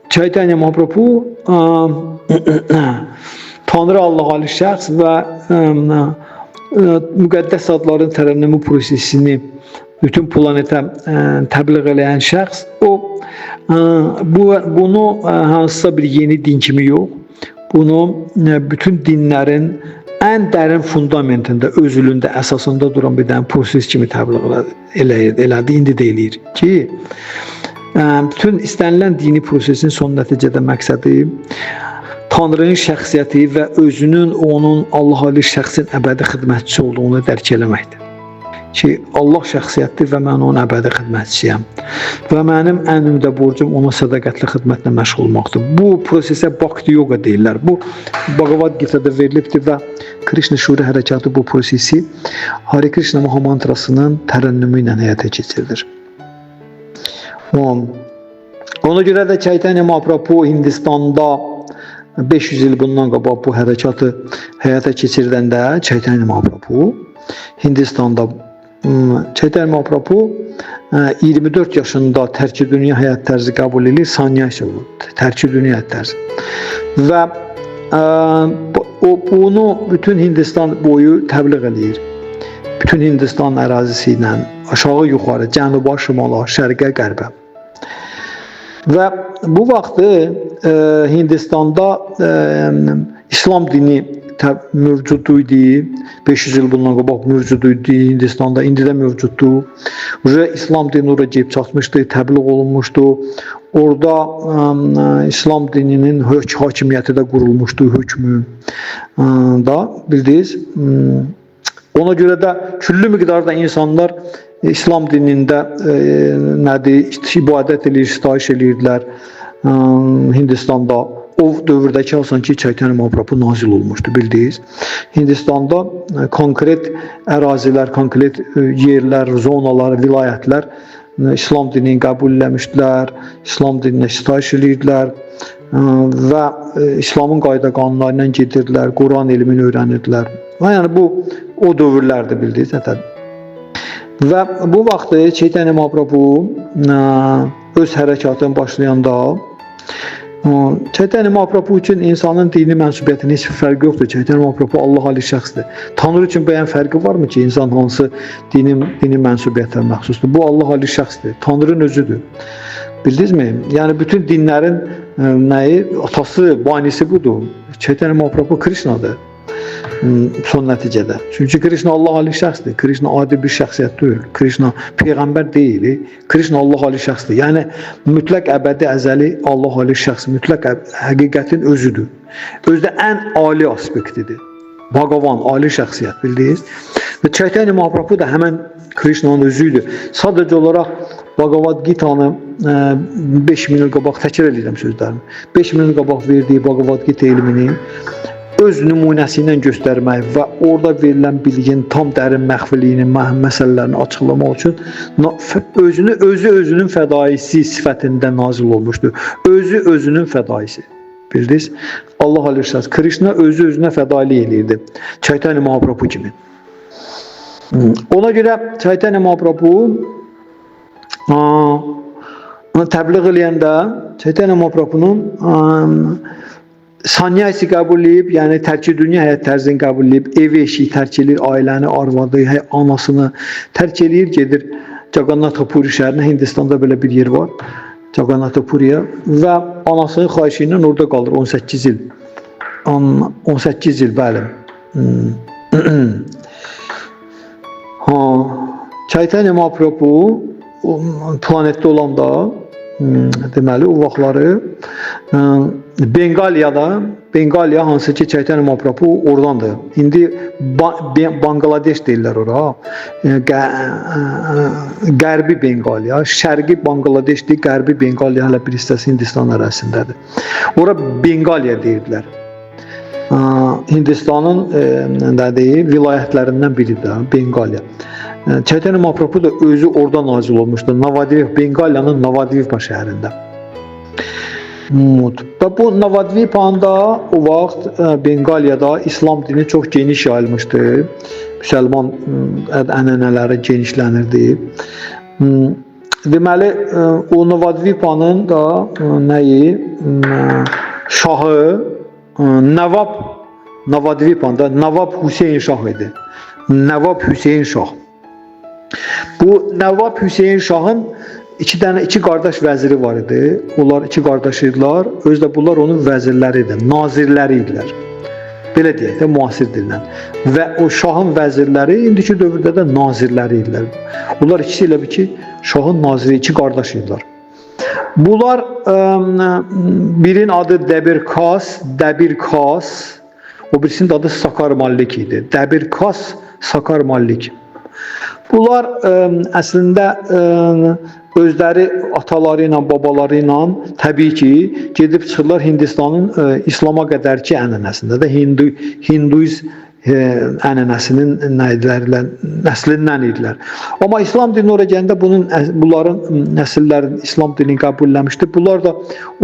Çaytanya Mahaprabhu Tanrı Allah Ali şəxs və müqəddəs adların tərənnümü prosesini bütün planetə təbliğ eləyən şəxs, bunu hansısa bir yeni din kimi yox, bunu bütün dinlərin ən dərin fundamentində, özülündə, əsasında duran bir dənə proses kimi təbliğ elədi, indi də eləyir ki, bütün istənilən dini prosesin son nəticədə məqsədi Tanrının şəxsiyyəti və özünün onun Allah Ali şəxsin əbədi xidmətçisi olduğunu dərk eləməkdir. Ki, Allah şəxsiyyətdir və mən onun əbədi xidmətçisiyəm. Və mənim ən ümdə borcum ona sədaqətli xidmətlə məşğul olmaqdır. Bu prosesə Bhakti Yoga deyirlər. Bu, Bhagavad Gita'da verilibdir və Krishna şuuri hərəkatı bu prosesi Hare Krishna Mahamantrasının tərənnümü ilə həyata keçirilir. Ona görə də Çaytanya Mahaprabhu Hindistanda 500 il bundan qabaq bu hərəkatı həyata keçirdəndə Çaytanya Mahaprabhu Hindistanda Çaytanya Mahaprabhu 24 yaşında tərk-i dünya həyat tərzi qəbul edir, sanyasi olur, tərk-i dünya həyat tərzi. Və bunu bütün Hindistan boyu təbliğ eləyir. Bütün Hindistan ərazisi ilə aşağı yuxarı, cənuba, şimala, şərqə, qərbə. Və bu vaxtı Hindistanda İslam dini mövcud idi. 500 il bundan qabaq mövcud idi Hindistanda, indi də mövcuddur. İslam dini oraya gəlib çatmışdı, təbliğ olunmuşdu. Orada İslam dininin hakimiyyəti də qurulmuşdu, hökmü da bildiniz. Ona görə də küllü miqdarda insanlar İslam dinində ibadət edir, sitayiş edirdilər Hindistanda. O dövrdəki asan ki, Chaitanya Mahaprabhu nazil olmuşdu, bildiniz. Hindistanda konkret ərazilər, konkret yerlər, zonalar, vilayətlər İslam dinini qəbul eləmişdilər, İslam dininə sitayiş edirdilər və İslamın qayda qanunlarıyla gedirdilər, Quran elmini öyrənirdilər. Yəni bu o dövrlərdir, bildiniz. Və bu vaxtı Chaitanya Mahaprabhu öz hərəkatını başlayanda Chaitanya Mahaprabhu üçün insanın dini mənsubiyyətinin heç bir fərqi yoxdur. Chaitanya Mahaprabhu Allah ali şəxsdir. Tanrı üçün bəyən fərqi varmı ki, insan hansı dini mənsubiyyətə məxsusdur? Bu Allah ali şəxsdir. Tanrının özüdür. Bildinizmi? Yəni bütün dinlərin nəyi? Atası, banisi budur. Chaitanya Mahaprabhu Krishna'dır. Son nəticədə. Çünki Krishna Allah ali şəxsdir. Krishna adi bir şəxsiyyət deyil. Krishna peyğəmbər deyil. Krishna Allah ali şəxsdir. Yəni mütləq əbədi əzəli Allah ali şəxs, mütləq həqiqətin özüdür. Özdə ən ali aspektidir. Bhagavan, ali şəxsiyyət, bildiniz? Və Chaitanya Mahaprabhu da həmən Krishna'nın özüydü. Sadəcə olaraq Bhagavad Gita'nı 5000 il qabaq təkrar edirəm sözlərimi. 5000 il qabaq verdiyi Bhagavad Gita elmini öz nümunəsi ilə göstərmək və orada verilən bilginin tam dərin məxfiliyini, məsələlərini açıqlamaq üçün özünün fədaisi sifətində nazil olmuşdur. Özünün fədaisi. Bildiniz? Allah ali şəxs. Krishna özünə fədailik eləyirdi. Chaitanya Mahaprabhu kimi. Ona görə Chaitanya Mahaprabhu təbliğ eləyəndə Chaitanya Mahaprabhu'nun sanyasi qəbul edib, yəni tərk dünya həyat tərzini qəbul edib, ev eşiyi tərk edir, ailəni, arvadı, anasını tərk edir, gedir Jagannath Puri şəhərinə. Hindistanda belə bir yer var, Jagannath Puriyə, və anasının xahişi ilə orada qalır 18 il. 18 il, bəli. Chaitanya Mahaprabhu planetdə olanda deməli o vaxtları Bengaliya hansı ki Chaitanya Mahaprabhu oradandır. İndi Bangladeş deyirlər ora. Qərbi Bengaliya, şərqi Bangladeshdir, qərbi Bengaliya hələ bir hissəsi Hindistan ərazisindədir. Ora Bengaliya deyirdilər. Hindistanın vilayətlərindən biridir Bengaliya. Chaitanya Mahaprabhu da özü orada nazil olmuşdu. Navadvip, Bengaliyanın Navadvipa şəhərində. Və bu Navadvipanda o vaxt Bengaliyada İslam dini çox geniş yayılmışdı. Müsəlman ənənələri genişlənirdi. Deməli, o Navadvipanın da nəyi? Şahı Navadvipanda Nawab Hüseyin Şah idi. Nawab Hüseyin Şah. Bu Nawab Hüseyin Şahın iki qardaş vəziri var idi. Onlar iki qardaş idilər. Özü də bunlar onun vəzirləri idi, nazirləri idilər. Belə deyək də, müasir dillə. Və o şahın vəzirləri indiki dövrdə də nazirləri idilər. Bunlar ikisi elə bir ki, şahın naziri, iki qardaş idilər. Bunlar birinin adı Dəbir Kas, o birisinin adı Sakar Mallik idi. Dəbir Kas, Sakar Mallik. Bunlar əslində özləri ataları ilə, babaları ilə təbii ki, gedib çıxırlar Hindistanın İslama qədərki ənənəsində də Hinduizm ənənəsinin nəslindən idilər. Amma İslam dini oraya gəndə bunların nəsillərin İslam dinini qəbulləmişdi. Bunlar da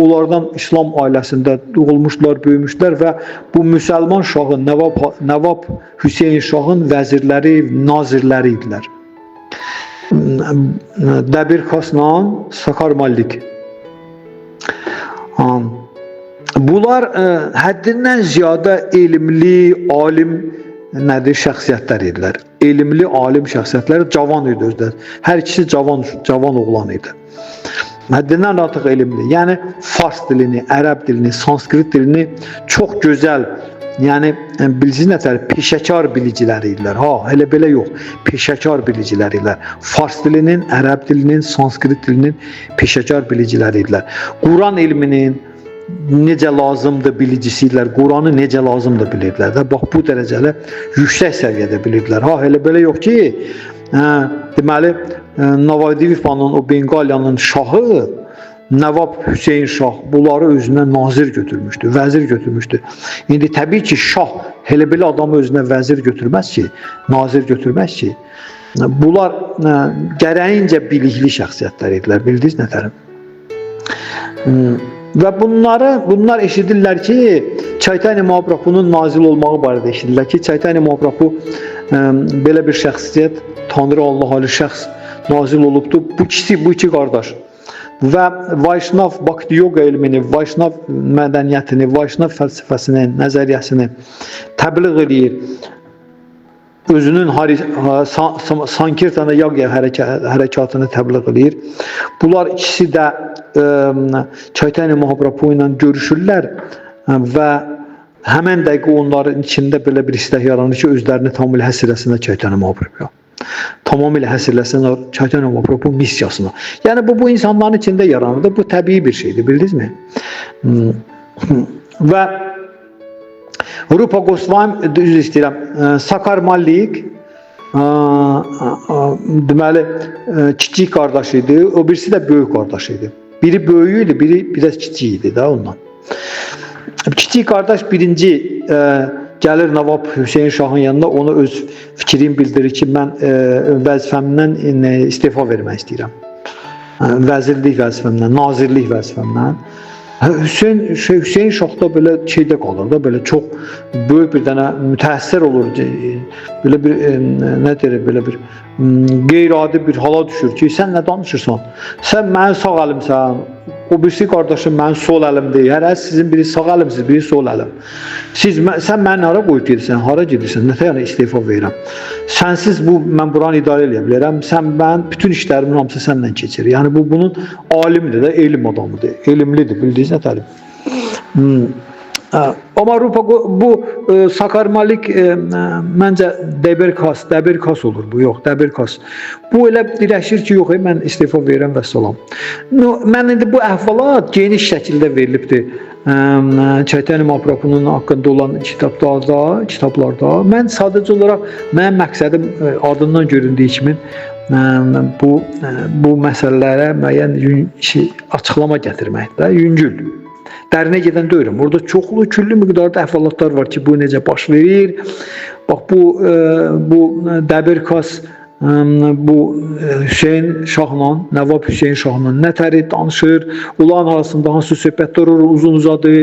onlardan İslam ailəsində doğulmuşlar, böyümüşlər və bu müsəlman şahın, Nawab Hüseyin Şahın vəzirləri, nazirləri idilər. Dəbir Kasla Sakar Mallik. Bunlar həddindən ziyadə elmli, alim nədir şəxsiyyətlər idilər. Elmli, alim şəxsiyyətlər cavan idi özləri. Hər ikisi cavan oğlan idi. Həddindən artıq elmli. Yəni fars dilini, ərəb dilini, sanskrit dilini çox gözəl, yəni bilirsiniz nətər peşəkar biliciləri idilər. Ha, elə belə yox. Peşəkar biliciləri idilər. Fars dilinin, ərəb dilinin, sanskrit dilinin peşəkar biliciləri idilər. Quran elminin necə lazımdır bilicisi idilər. Quranı necə lazımdır bilirdilər də. Bax bu dərəcələ yüksək səviyyədə bilirdilər. Ha, elə belə yox ki, deməli Navadivifanın, o Benqaliyanın şahı Nəvab Hüseyin Şah bunları özünə nazir götürmüşdü, vəzir götürmüşdü. İndi təbii ki, şah elə belə adamı özünə vəzir götürməz ki, nazir götürməz ki. Bunlar gərəyincə bilikli şəxsiyyətlər idilər, bildiniz nətərim? Və bunlar eşidirlər ki, Çaytanya Mahaprabhu'nun nazil olmağı barədə eşidirlər ki, Çaytanya Mahaprabhu belə bir şəxsiyyət, Tanrı Allah Ali şəxs nazil olubdur. Bu iki qardaş. Və Vaişnav Bhakti Yoga elmini, Vaişnav mədəniyyətini, Vaişnav fəlsəfəsini, nəzəriyyəsini təbliğ edir. Özünün Sankirtana Yagya hərəkatını təbliğ edir. Bunlar ikisi də Çaytanya Mahaprabhu ilə görüşürlər və həmən dəqiqə onların içində belə bir istək yaranır ki, özlərini tamamilə həsr etsinlər Çaytanya Mahaprabhuya. Tamamilə həsr etsinlər Çaytanya Mahaprabhu missiyasına. Yəni bu insanların içində yaranır. Bu təbii bir şeydir, bildinizmi? Və Rupa Goswami, düz istəyirəm, Sakar Malik deməli kiçik qardaş idi, o birisi də böyük qardaş idi. Biri böyüyü idi, biri biraz kiçik idi da ondan. Kiçik qardaş birinci gəlir Nəvab Hüseyin Şahın yanında, ona öz fikrini bildirir ki, mən vəzifəmdən istifa vermək istəyirəm. Vəzirlik vəzifəmdən, nazirlik vəzifəmdən. Hüseyin Şah da belə şeydə qalır da, belə çox böyük bir dənə mütəəssir olur. Belə bir, nə deyir, belə bir qeyri-adi bir hala düşür ki, sən nə danışırsan? Sən mənim sağ əlimsən, o birisi qardaşım mənim sol əlimdir. Hərə sizin biri sağ əlimsiz, biri sol əlim. Sən məni hara qoyub gedirsən, hara gedirsən, nə təyələ istifa verirəm. Sənsiz mən buranı idarə edə bilərəm. Mən bütün işlərimin hamısı səndən keçir. Yəni bunun alimdir də, elm adamıdır, elmlidir, bildiyiniz nə təlim. Ama bu Sakar Malik məncə Dəbirkas olur bu, yox, Dəbirkas. Bu elə dirəşir ki, yox, mən istifa verirəm və salam. Mən indi bu əhvalat geniş şəkildə verilibdir. Çaytanya Mahaprabhu'nun haqqında olan kitablarda. Mən sadəcə olaraq, mənim məqsədim adından göründüyü kimi bu məsələlərə müəyyən açıqlama gətirməkdir, yüngül. Dərinə gedən deyirəm. Orada çoxlu, küllü miqdarda əhvalatlar var ki, bu necə baş verir. Bax, bu Dəbirkas, bu Hüseyin Şahla, Nəvab Hüseyin Şahla nətəri danışır. Onların arasında hansı söhbətlər olur, uzun uzadı,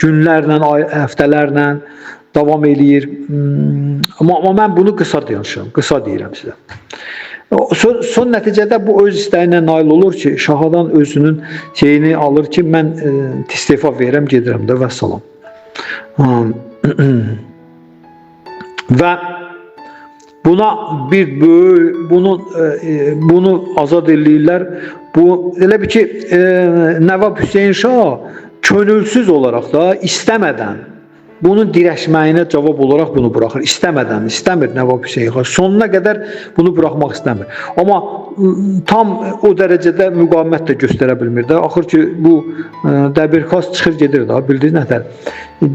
günlərlə, həftələrlə davam eləyir. Amma mən bunu qısa danışıram, qısa deyirəm sizə. Son nəticədə bu öz istəyinə nail olur ki, şahadan özünün şeyini alır ki, mən istifa verirəm, gedirəm də və salam. Və buna bir böyük, bunu azad eləyirlər. Bu, elə bir ki, Nəvab Hüseyin Şah könülsüz olaraq da, istəmədən, bunun dirəşməyinə cavab olaraq bunu buraxır. İstəmir Nəvab Hüseyin Şah. Sonuna qədər bunu buraxmaq istəmir. Amma tam o dərəcədə müqavimət də göstərə bilmir də. Axır ki, bu Dəbirkas çıxır gedir də, bildiniz nətər.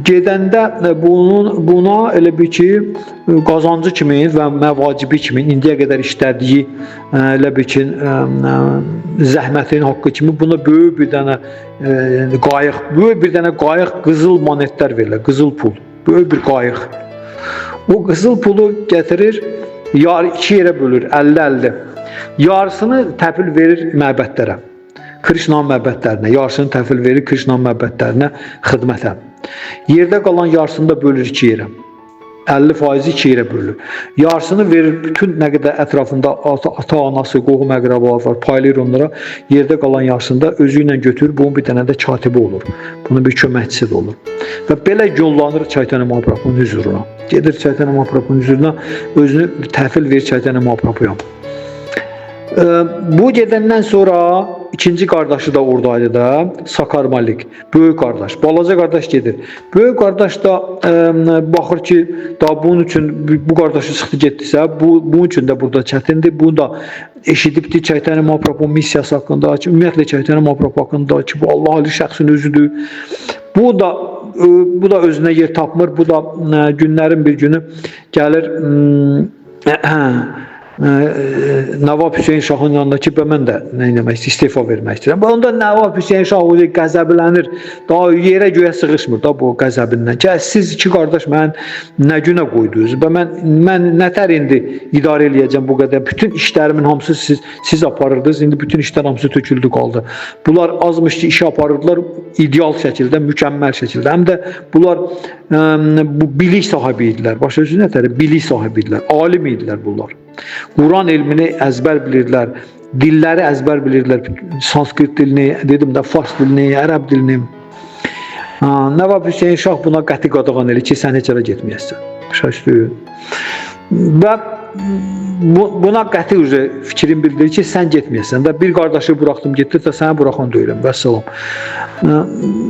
Gedəndə buna elə bir ki, qazancı kimi və məvacibi kimi, indiyə qədər işlədiyi elə bir ki, zəhmətin haqqı kimi buna böyük bir dənə qayıq, qızıl monetlər verirlər, qızıl pul, böyük bir qayıq. O qızıl pulu gətirir, iki yerə bölür, 50-50. Yarısını təhvil verir məbədlərə, Krishna məbədlərinə, yarısını təhvil verir Krishna məbədlərinə xidmətə. Yerdə qalan yarısını da bölür iki yerə. 50% 2 yerə bölünür. Yarısını verir, bütün nə qədər ətrafında ata, anası, qohum, əqrabalar var, paylayır onlara. Yerdə qalan yarısında özü ilə götürür, bunun bir dənə də katibi olur. Bunun bir köməkçisi də olur. Və belə yollanır Çaytani Mahaprabhunun huzuruna. Gedir Çaytani Mahaprabhunun huzuruna, özünü təhvil verir Çaytani Mahaprabhuya. Bu gedəndən sonra ikinci qardaşı da oradaydı da, Sakar Malik, böyük qardaş. Balaca qardaş gedir. Böyük qardaş da baxır ki, da bunun üçün bu qardaşı çıxdı getdisə, bunun üçün də burada çətindir. Bunu da eşidibdi Çaytani Mahaprabhu missiyası haqqında, ümumiyyətlə Çaytani Mahaprabhu haqqında ki, bu Allah Ali şəxsin özüdür. Bu da özünə yer tapmır. Bu da günlərin bir günü gəlir Nəvab Hüseyin Şahın yanında ki, mən də nə etmək istəyirəm, istefa vermək istəyirəm. Onda Nəvab Hüseyin Şah qəzəblənir, daha yerə göyə sığışmır da bu qəzəbindən. Ki, siz iki qardaş mən nə günə qoydunuz və mən nətər indi idarə eləyəcəm bu qədər. Bütün işlərimin hamısı siz aparırdınız, indi bütün işlər hamısı töküldü qaldı. Bunlar azmış ki, işi aparırdılar ideal şəkildə, mükəmməl şəkildə. Həm də bunlar bu bilik sahibi idilər. Başa düşün nətər? Bilik sahibi idilər, alim idilər bunlar. Quran elmini əzbər bilirdilər, dilləri əzbər bilirdilər, sanskrit dilini, dedim də fars dilini, ərəb dilini. Nəvab Hüseyin Şah buna qəti qadağan edir ki, sən heç yerə getməyəsən. Şaşdı. Və buna qəti fikrin bildirir ki, sən getməyəsən. Və bir qardaşı buraxdım, getdi və səni buraxan deyirəm. Vəssalam.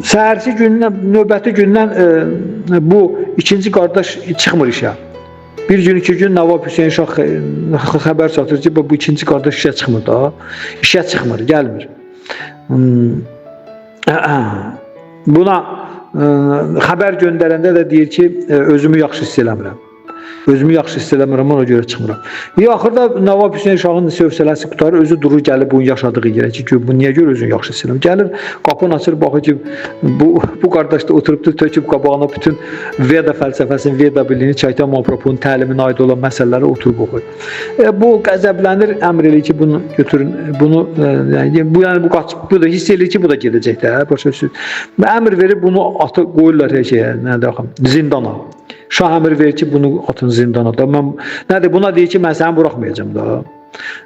Səhərsi gündən, növbəti gündən bu ikinci qardaş çıxmır işə. Bir gün, iki gün Nəvab Hüseyin Şah xəbər çatır ki, bu ikinci qardaş işə çıxmır da. İşə çıxmır, gəlmir. Buna xəbər göndərəndə də deyir ki, özümü yaxşı hiss eləmirəm. Özümü yaxşı hiss eləmirəm, ona görə çıxmıram. Axırda Nəvab Hüseyin Şahın sövsələsi qutarır, özü durur, gəlir bunun yaşadığı yerə ki, bu niyə görə özünü yaxşı hiss eləmirəm. Gəlir, qapını açır, baxır ki, bu qardaş da oturubdur, töküb qabağına bütün Veda fəlsəfəsini, Veda biliyini, Çaytani Mahaprabhunun təliminə aid olan məsələləri oturub oxuyur. Bu qəzəblənir, əmr eləyir ki, bunu götürün, bu da hiss eləyir ki, bu da gedəcək də, başa düşün. Əmr verir, bunu atı qoyurlar zindana. Şah əmr verir ki, bunu atın zindana da. Nədir? Buna deyir ki, mən səni buraxmayacam da.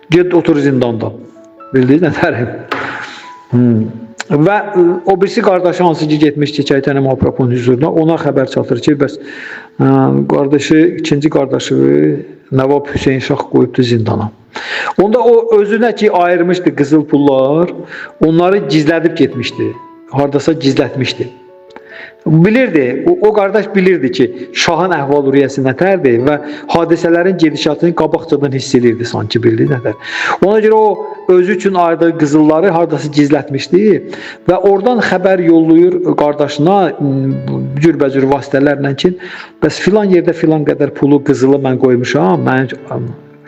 Get otur zindanda. Bildiniz nətərim? Və o birisi qardaşı hansı ki getmişdi Çaytani Mahaprabhunun huzuruna, ona xəbər çatır ki, bəs ikinci qardaşı Nəvab Hüseyin Şah qoyubdu zindana. Onda o özünə ki ayırmışdı qızıl pullar, onları gizlədib getmişdi. Hardasa gizlətmişdi. Bilirdi, o qardaş bilirdi ki, şahın əhval-ruhiyyəsi nətərdir və hadisələrin gedişatını qabaqcadan hiss edirdi sanki, bildi nətər. Ona görə o özü üçün ayırdığı qızılları hardası gizlətmişdi və oradan xəbər yollayır qardaşına cürbəcür vasitələrlə ki, bəs filan yerdə filan qədər pulu, qızılı mən qoymuşam,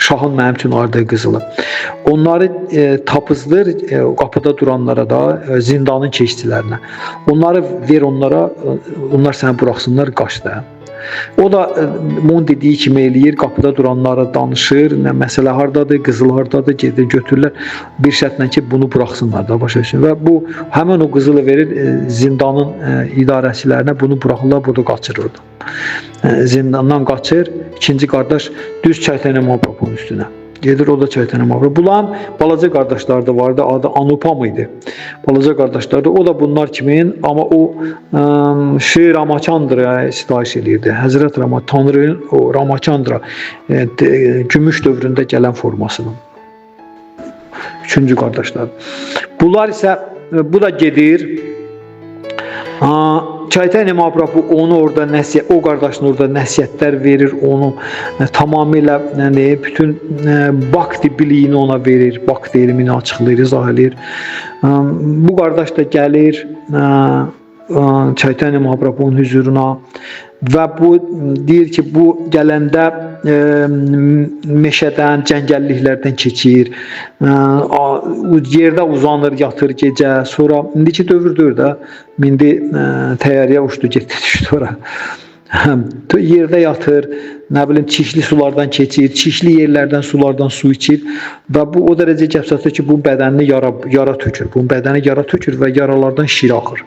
şahın mənim üçün ayırdığı qızılı. Onları tapızdır qapıda duranlara da, zindanın keşçilərinə. Onları ver onlara, onlar səni buraxsınlar, qaç da. O da onun dediyi kimi eləyir, qapıda duranlara danışır, məsələ hardadır, qızıl hardadır, gedir, götürürlər. Bir şərtlə ki, bunu buraxsınlar da, başa düşün. Və bu, həmən o qızılı verir zindanın idarəçilərinə, bunu buraxırlar, burada qaçır orada. Zindandan qaçır, ikinci qardaş düz Çaytani Mahaprabhunun üstünə. Gedir o da Çaytani Mahaprabhu. Bunların balaca qardaşları da vardı, adı Anupam idi. Balaca qardaşları da, o da bunlar kimin, amma o Şri Ramachandra sitayiş edirdi. Həzrət Tanrı'nın o Ramachandra gümüş dövründə gələn formasının. Üçüncü qardaşlar. Bunlar isə, bu da gedir, Çaytani Mahaprabhu onu orada o qardaşın orada nəsihətlər verir, onu tamamilə bütün bhakti biliyini ona verir, bhakti elmini açıqlayır, izah edir. Bu qardaş da gəlir Çaytani Mahaprabhunun huzuruna və bu deyir ki, bu gələndə meşədən, cəngəlliklərdən keçir, yerdə uzanır, yatır gecə, sonra indiki dövrdür də, indi təyyarəyə uçdu, getdi, düşdü ora. Yerdə yatır, nə bilim, çişli sulardan keçir, çişli yerlərdən, sulardan su içir və bu o dərəcə gəpsatır ki, bu bədənini yara tökür, bu bədəni yara tökür və yaralardan şir axır.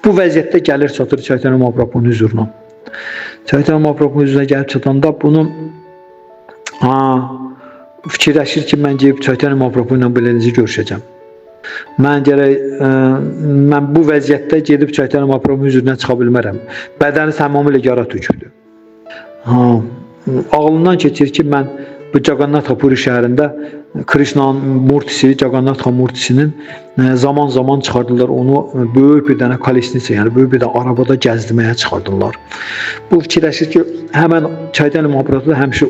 Bu vəziyyətdə gəlir, çatır Çaytani Mahaprabhunun huzuruna. Çaytən Mahaprabhunun üzünə gəlib çatanda bunu fikirləşir ki, mən gedib Çaytən Mahaprabhu ilə belə necə görüşəcəm. Mən gərək mən bu vəziyyətdə gedib Çaytən Mahaprabhunun üzünə çıxa bilmərəm. Bədəni tamamilə yara töküldü. Ağlından keçir ki, mən bu Jagannatha Puri şəhərində Krishna'nın murtisi, Jagannatha murtisinin zaman çıxardılar onu böyük bir dənə kolesnitsə, yəni böyük bir dənə arabada gəzdirməyə çıxardılar. Bu fikirləşir ki, həmən Çaytən Mahaprabhu həmişə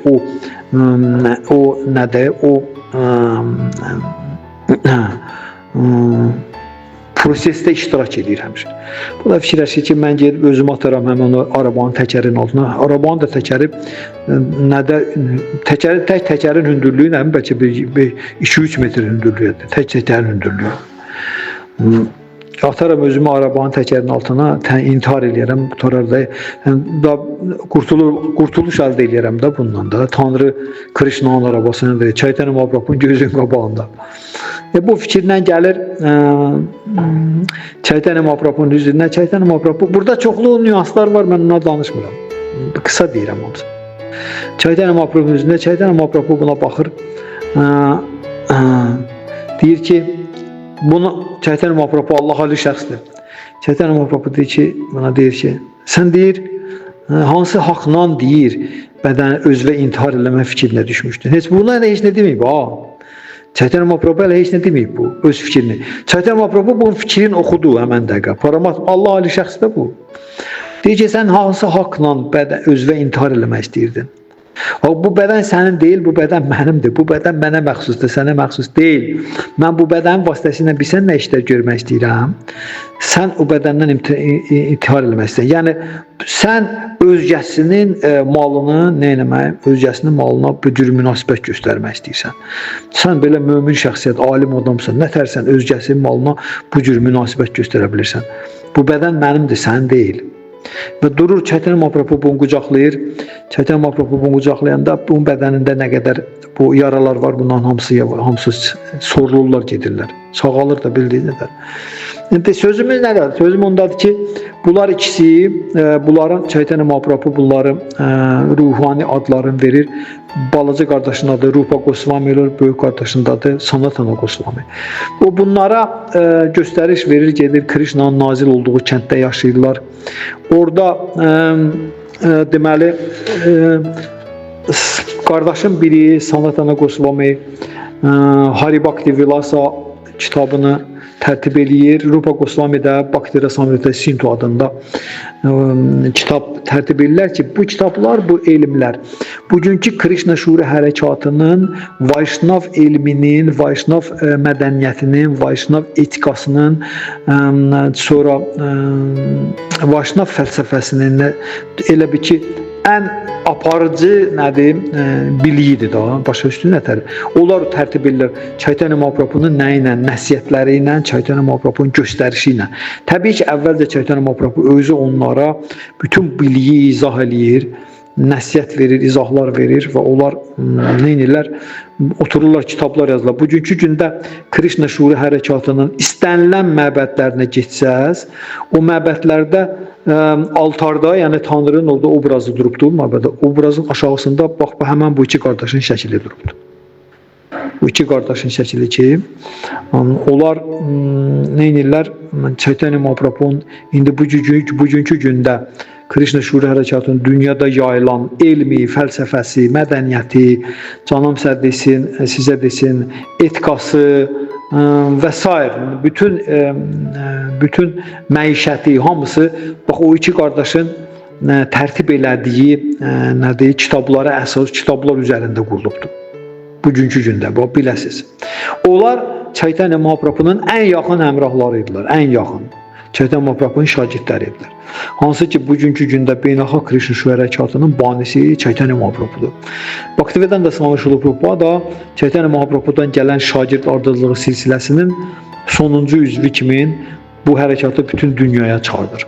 o nədir, prosesdə iştirak edir həmişə. Bu da fikirləşir ki, mən gedib özümü ataram həmən o arabanın təkərinin altına. Arabanın da təkəri tək təkərin hündürlüyü nə, bəlkə 2-3 metr hündürlüyədir. Tək təkərin hündürlüyü. Ataram özümü arabanın təkərinin altına, intihar eləyərəm. Da qurtuluş əldə eləyərəm də bundan da. Tanrı Krishna'nın arabasını verir. Çaytən Mahaprabhunun gözünün qabağında. Bu fikirlə gəlir Çaytən Mahaprabhunun üzünə. Çaytən Mahaprabhu, burada çoxlu nüanslar var, mən ona danışmıram. Qısa deyirəm hamısı. Çaytən Mahaprabhunun üzünə, Çaytən Mahaprabhu buna baxır. Deyir ki, bunu Çaytən Mahaprabhu Allah Ali şəxsdir. Çaytən Mahaprabhu deyir ki, sən deyir, hansı haqla deyir, bədəni özvə intihar eləmə fikrinə düşmüşdün. Heç buna heç nə deməyib, Çaytən Mahaprabhu elə heç nə deməyib bu, öz fikrini. Çaytən Mahaprabhu bunun fikrini oxudu həmən dəqiqə. Paramatma, Allah Ali şəxsdə bu. Deyir ki, sən hansı haqla özvə intihar eləmək istəyirdin? Bu bədən sənin deyil, bu bədən mənimdir. Bu bədən mənə məxsusdur, sənə məxsus deyil. Mən bu bədənin vasitəsilə bilsən nə işlər görmək istəyirəm? Sən o bədəndən intihar eləmək istəyirsən. Yəni, sən özgəsinin malını nə eləmək, özgəsinin malına bir cür münasibət göstərmək istəyirsən. Sən belə mömin şəxsiyyət, alim adamsan, nə tərsən özgəsinin malına bu cür münasibət göstərə bilirsən. Bu bədən mənimdir, sənin deyil. Və durur Çaytən Mahaprabhu bunu qucaqlayır. Çaytən Mahaprabhu bunu qucaqlayanda bunun bədənində nə qədər bu yaralar var, bunların hamısı sorulurlar, gedirlər. Sağalır da bildiğin qədər. Sözümüz nədir? Sözüm ondadır ki, bunlar ikisi, bunların Çaytən Mahaprabhu bunları ruhani adlarını verir. Balaca qardaşın adı Rupa Goswami olur, böyük qardaşın adı Sanatana Goswami. O bunlara göstəriş verir, gedir Krishna'nın nazil olduğu kənddə yaşayırlar. Orada deməli qardaşın biri Sanatana Goswami Haribhakti Vilasa kitabını tərtib eləyir. Rupa Goswami də Bhakti Rasamrita Sindhu adında kitab tərtib edirlər ki, bu kitablar, bu elmlər bugünkü Krishna şuuru hərəkatının, Vaishnav elminin, Vaishnav mədəniyyətinin, Vaishnav etikasının, sonra Vaishnav fəlsəfəsinin elə bir ki, ən aparıcı nədir, biliyidir da, başa üstün nətər. Onlar tərtib edirlər Çaytən Mahaprabhunun nə ilə, nəsiyyətləri ilə, Çaytən Mahaprabhunun göstərişi ilə. Təbii ki, əvvəlcə Çaytən Mahaprabhu özü onlara bütün biliyi izah eləyir, nəsiyyət verir, izahlar verir və onlar nə edirlər? Otururlar, kitablar yazırlar. Bugünkü gündə Krishna şuuru hərəkatının istənilən məbədlərinə getsəz, o məbədlərdə altarda, yəni Tanrının orada obrazı durubdur, məbədə. Obrazın aşağısında bax, həmən bu iki qardaşın şəkili durubdur. Bu iki qardaşın şəkili ki, onlar nə edirlər? Çaytən Mahaprabhunun indi bugünkü gündə Krishna şuuru hərəkatının dünyada yayılan elmi, fəlsəfəsi, mədəniyyəti, canım sizə desin, sizə desin, etikası və s. bütün məişəti, hamısı bax o iki qardaşın tərtib elədiyi nədir, kitablara əsas kitablar üzərində qurulubdur. Bugünkü gündə, bu biləsiz. Onlar Çaytən Mahaprabhunun ən yaxın həmrahları idilər, ən yaxın. Çaytən Mahaprabhunun şagirdləri idilər. Hansı ki, bugünkü gündə beynəlxalq Krishna şuuru hərəkatının banisi Çaytən Mahaprabhudur. Bhaktivedanta Swami Srila Prabhupada Çaytən Mahaprabhudan gələn şagird ardıcılığı silsiləsinin sonuncu üzvü kimi bu hərəkatı bütün dünyaya çağırdır.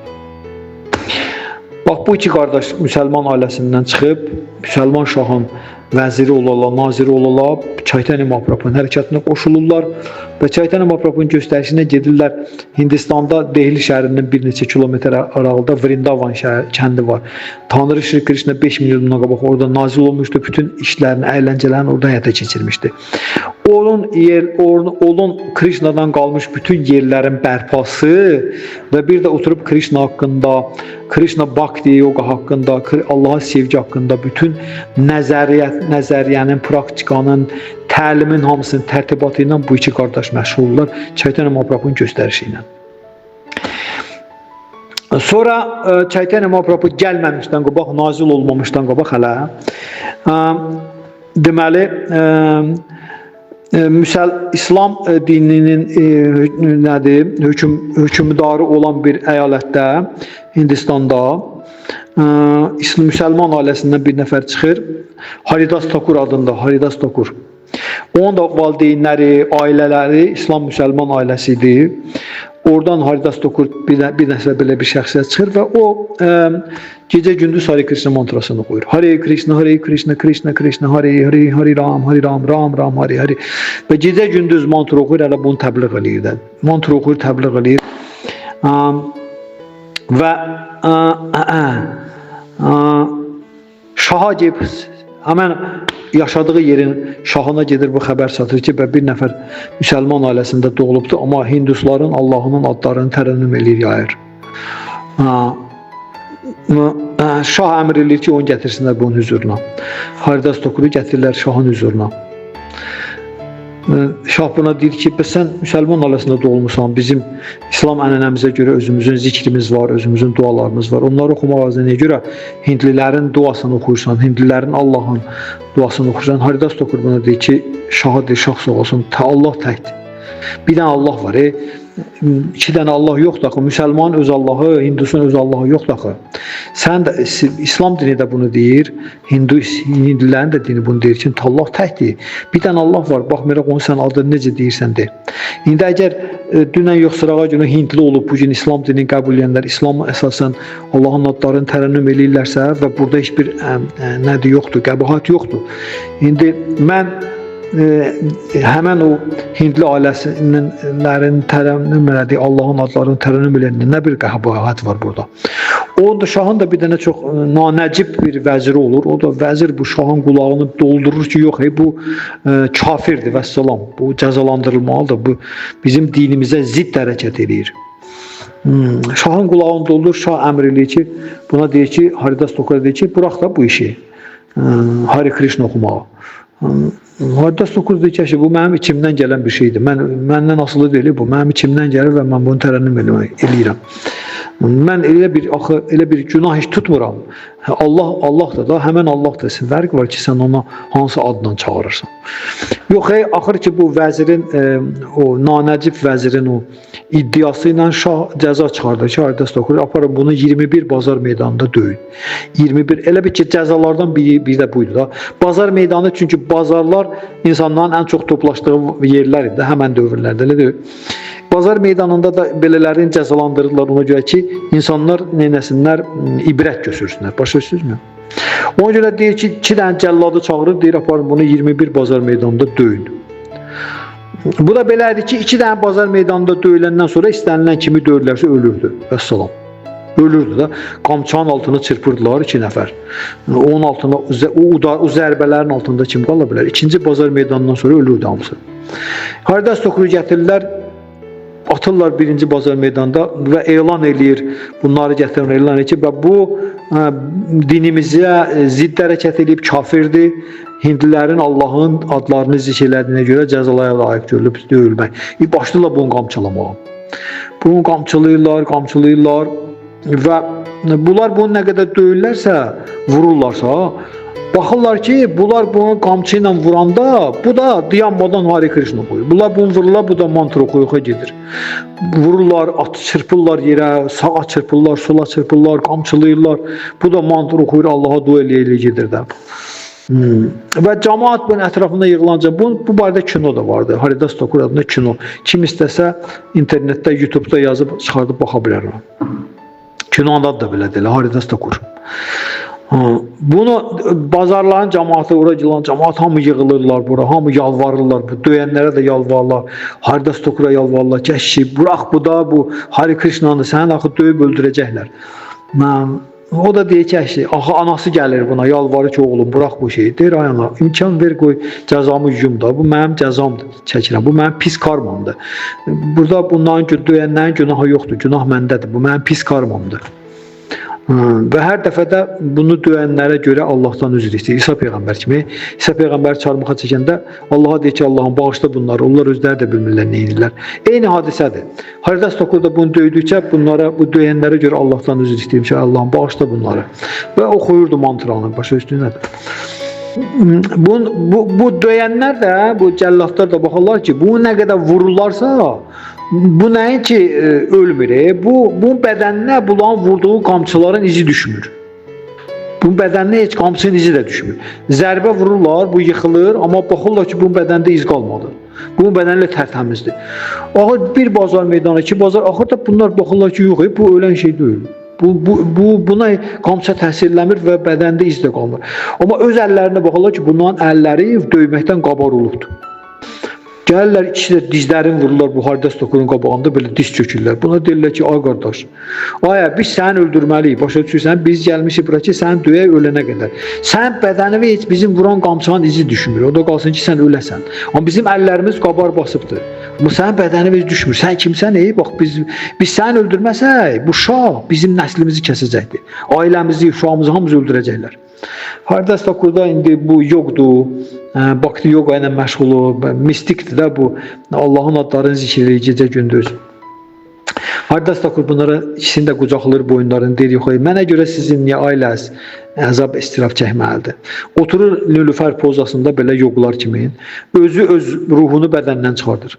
Bax bu iki qardaş müsəlman ailəsindən çıxıb, müsəlman şahın vəziri olurlar, naziri olurlar, Çaytani Mahaprabhunun hərəkatına qoşulurlar və Çaytani Mahaprabhunun göstərişinə gedirlər. Hindistanda Dehli şəhərindən bir neçə kilometr aralıqda Vrindavan kəndi var. Tanrı Şri Krishna 5 milyon bundan qabaq orada nazil olmuşdu, bütün işlərini, əyləncələrini oradan həyata keçirmişdi. Onun Krishna'dan qalmış bütün yerlərin bərpası və bir də oturub Krishna haqqında, Krishna Bhakti yoga haqqında, Allah'a sevgi haqqında bütün nəzəriyyənin, praktikanın, təlimin hamısının tərtibatı ilə bu iki qardaş məşğuldurlar Çaytani Mahaprabhunun göstərişi ilə. Sonra Çaytani Mahaprabhu gəlməmişdən qabaq, nazil olmamışdan qabaq hələ deməli İslam dininin hökümdarı olan bir əyalətdə, Hindistanda müsəlman ailəsindən bir nəfər çıxır. Haridas Thakur adında, Haridas Thakur. Onun da valideynləri, ailələri İslam müsəlman ailəsidir. Oradan Haridas Thakur bir nəfər belə bir şəxsiyyət çıxır və o gecə-gündüz Hare Krishna mantrasını oxuyur. Hare Krishna, Hare Krishna, Krishna Krishna, Hare Hare, Hare Ram, Hare Ram, Ram Ram, Hare Hare. Və gecə-gündüz mantra oxuyur, hələ bunu təbliğ eləyir. Mantra oxuyur, təbliğ eləyir. Və şaha gedib, həmən yaşadığı yerin şahına gedir bu xəbər çatır ki, bir nəfər müsəlman ailəsində doğulubdur, amma hindusların Allahının adlarını tərənnüm eləyir, yayır. Şah əmr eləyir ki, onu gətirsinlər bunun hüzuruna. Haridas Thakuru gətirirlər şahın hüzuruna. Şah buna deyir ki, sən müsəlman ailəsində doğulmuşsan, bizim İslam ənənəmizə görə özümüzün zikrimiz var, özümüzün dualarımız var. Onları oxumaq əvəzinə görə hindlilərin duasını oxuyursan, hindlilərin Allahın duasını oxuyursan. Haridas Thakur buna deyir ki, şaha deyir, şah sağ olsun, Allah təkdir. Bir dənə Allah var, iki dənə Allah yoxdur axı, müsəlmanın öz Allahı, hindusun öz Allahı yoxdur axı. Sən də, İslam dini də bunu deyir, hindilərin də dini bunu deyir ki, Allah təkdir. Bir dənə Allah var, baxmayaraq onu sən adını necə deyirsən de. İndi əgər dünən yox sırağa günü hindli olub, bugün İslam dinini qəbul edənlər, İslam'a əsasən Allahın adlarını tərənnüm eləyirlərsə və burada heç bir nədir yoxdur, qəbahat yoxdur. İndi mən həmən o hindli ailəsinin tərənnüm elədiyi Allahın adlarını tərənnüm eləyəndə nə bir qəbahat var burada. Onun da şahın da bir dənə çox nanəcib bir vəziri olur. O da vəzir bu şahın qulağını doldurur ki, yox, bu kafirdir vəssalam. Bu cəzalandırılmalıdır. Bu bizim dinimizə zidd hərəkət edir. Şahın qulağını doldurur, şah əmr eləyir ki, buna deyir ki, Haridas Thakura deyir ki, bırax da bu işi. Hare Krishna oxumağı. Haridas Thakur deyir ki, bu mənim içimdən gələn bir şeydir. Məndən asılı deyil bu. Mənim içimdən gəlir və mən bunu tərənnüm eləyirəm. Mən elə bir günah heç tutmuram. Allahdır da, həmən Allahdır. Fərq var ki, sən ona hansı adla çağırırsan. Yox, axır ki, bu vəzirin, o nanəcib vəzirin o iddiası ilə şah cəza çıxardır ki, Haridas Thakur aparın bunu 21 bazar meydanında döyün. 21, elə bir ki, cəzalardan biri də buydu da. Bazar meydanı, çünki bazarlar insanların ən çox toplaşdığı yerlər idi, həmən dövrlərdə, elə deyil. Bazar meydanında da belələrini cəzalandırırlar ona görə ki, insanlar neynəsinlər, ibrət götürsünlər. Başa düşürsünüzmü? Ona görə deyir ki, 2 dənə cəlladı çağırır, deyir, aparın bunu 21 bazar meydanında döyün. Bu da belədir ki, 2 dənə bazar meydanında döyüləndən sonra istənilən kimi döyürlərsə ölürdü. Vəssalam. Ölürdü da. Qamçanın altına çırpırdılar 2 nəfər. Onun altına, o zərbələrin altında kim qala bilər? 2-ci bazar meydanından sonra ölürdü hamısı. Haridas Thakuru gətirirlər, atırlar 1-ci bazar meydanda və elan eləyir, bunları gətirir, elan eləyir ki, bu dinimizə zidd hərəkət edib, kafirdir, hindlilərin Allahın adlarını zikr elədiyinə görə cəzalaya layiq görülüb döyülmək. Başlayırlar bunu qamçalamağa. Bunu qamçılayırlar və bunlar bunu nə qədər döyürlərsə, vururlarsa, baxırlar ki, bunlar bunu qamçı ilə vuranda, bu da dayanmadan Hare Krishna oxuyur. Bunlar bunu vururlar, bu da mantra oxuya gedir. Vururlar, çırpırlar yerə, sağa çırpırlar, sola çırpırlar, qamçılayırlar. Bu da mantra oxuyur, Allaha dua eləyə gedir də. Və cəmaət bunun ətrafında yığılanca, bu barədə kino da vardı. Haridas Thakur adında kino. Kim istəsə internetdə, YouTube'da yazıb çıxardıb baxa bilər. Kinonda da belə deyil, Haridas Tokur. Bunu bazarların cəmaatı, ora gilan cəmaat hamı yığılırlar bura, hamı yalvarırlar, bu döyənlərə də yalvarırlar, Haridas Tokura yalvarırlar, gəşi, bırax bu da, bu Hari Krishnanı səni axı döyüb öldürəcəklər. O da deyir ki, əşi, axı anası gəlir buna, yalvarır ki, oğlum, bırax bu şeyi. Deyir, ay ana, imkan ver, qoy cəzamı yuyum da, bu mənim cəzamdır, çəkirəm, bu mənim pis karmamdır. Burada bunların döyənlərin günahı yoxdur, günah məndədir, bu mənim pis karmamdır. Və hər dəfə də bunu döyənlərə görə Allahdan üzr istəyir. İsa Peyğəmbər kimi. İsa Peyğəmbər çarmıxa çəkəndə Allaha deyir ki, Allahım bağışla bunları. Onlar özləri də bilmirlər nə edirlər. Eyni hadisədir. Haridas Tokur da bunu döydükcə bu döyənlərə görə Allahdan üzr istəyir ki, Allahım bağışla bunları. Və oxuyurdu mantranı başa üstünədir. Bu döyənlər də, bu cəllatlar da baxırlar ki, bu nə qədər vururlarsa, bu nəinki ölmür, bu bədəninə bulan vurduğu qamçıların izi düşmür. Bu bədəninə heç qamçının izi də düşmür. Zərbə vururlar, bu yıxılır, amma baxırlar ki, bu bədəndə iz qalmadı. Bu bədənlə tərtəmizdir. Axır bir bazar meydanı, iki bazar, axırda bunlar baxırlar ki, yox, bu ölən şey deyil. Buna qamça təsir eləmir və bədəndə iz də qalmır. Amma öz əllərinə baxırlar ki, bunların əlləri döyməkdən qabar olubdur. Gəlirlər, ikisi də dizlərini vururlar bu Haridas Tokurun qabağında, belə diz çökürlər. Buna deyirlər ki, ay qardaş, biz səni öldürməliyik, başa düşürsən, biz gəlmişik bura ki, səni döyək ölənə qədər. Sən bədənivə heç bizim vuran qamçanın izi düşmür, o da qalsın ki, sən öləsən. Amma bizim əllərimiz qabar basıbdır. Bu sənin bədənivə heç düşmür, sən kimsən, bax, biz səni öldürməsək, bu şah bizim nəslimizi kəsəcəkdir. Ailəmizi, uşağımızı hamımızı öldürəcəklər. Haridas Tokurda indi bu yoxdur, Bhakti yoga ilə məşğul, mistikdir də bu, Allahın adlarını zikr edir gecə gündüz. Haridas Tokur bunlara ikisini də qucaqlayır boyunlarını, deyir, yox, mənə görə sizin niyə ailəz əzab istiraf çəkməlidir. Oturur Nilüfər pozasında belə yoqlar kimi, özü öz ruhunu bədəndən çıxardır.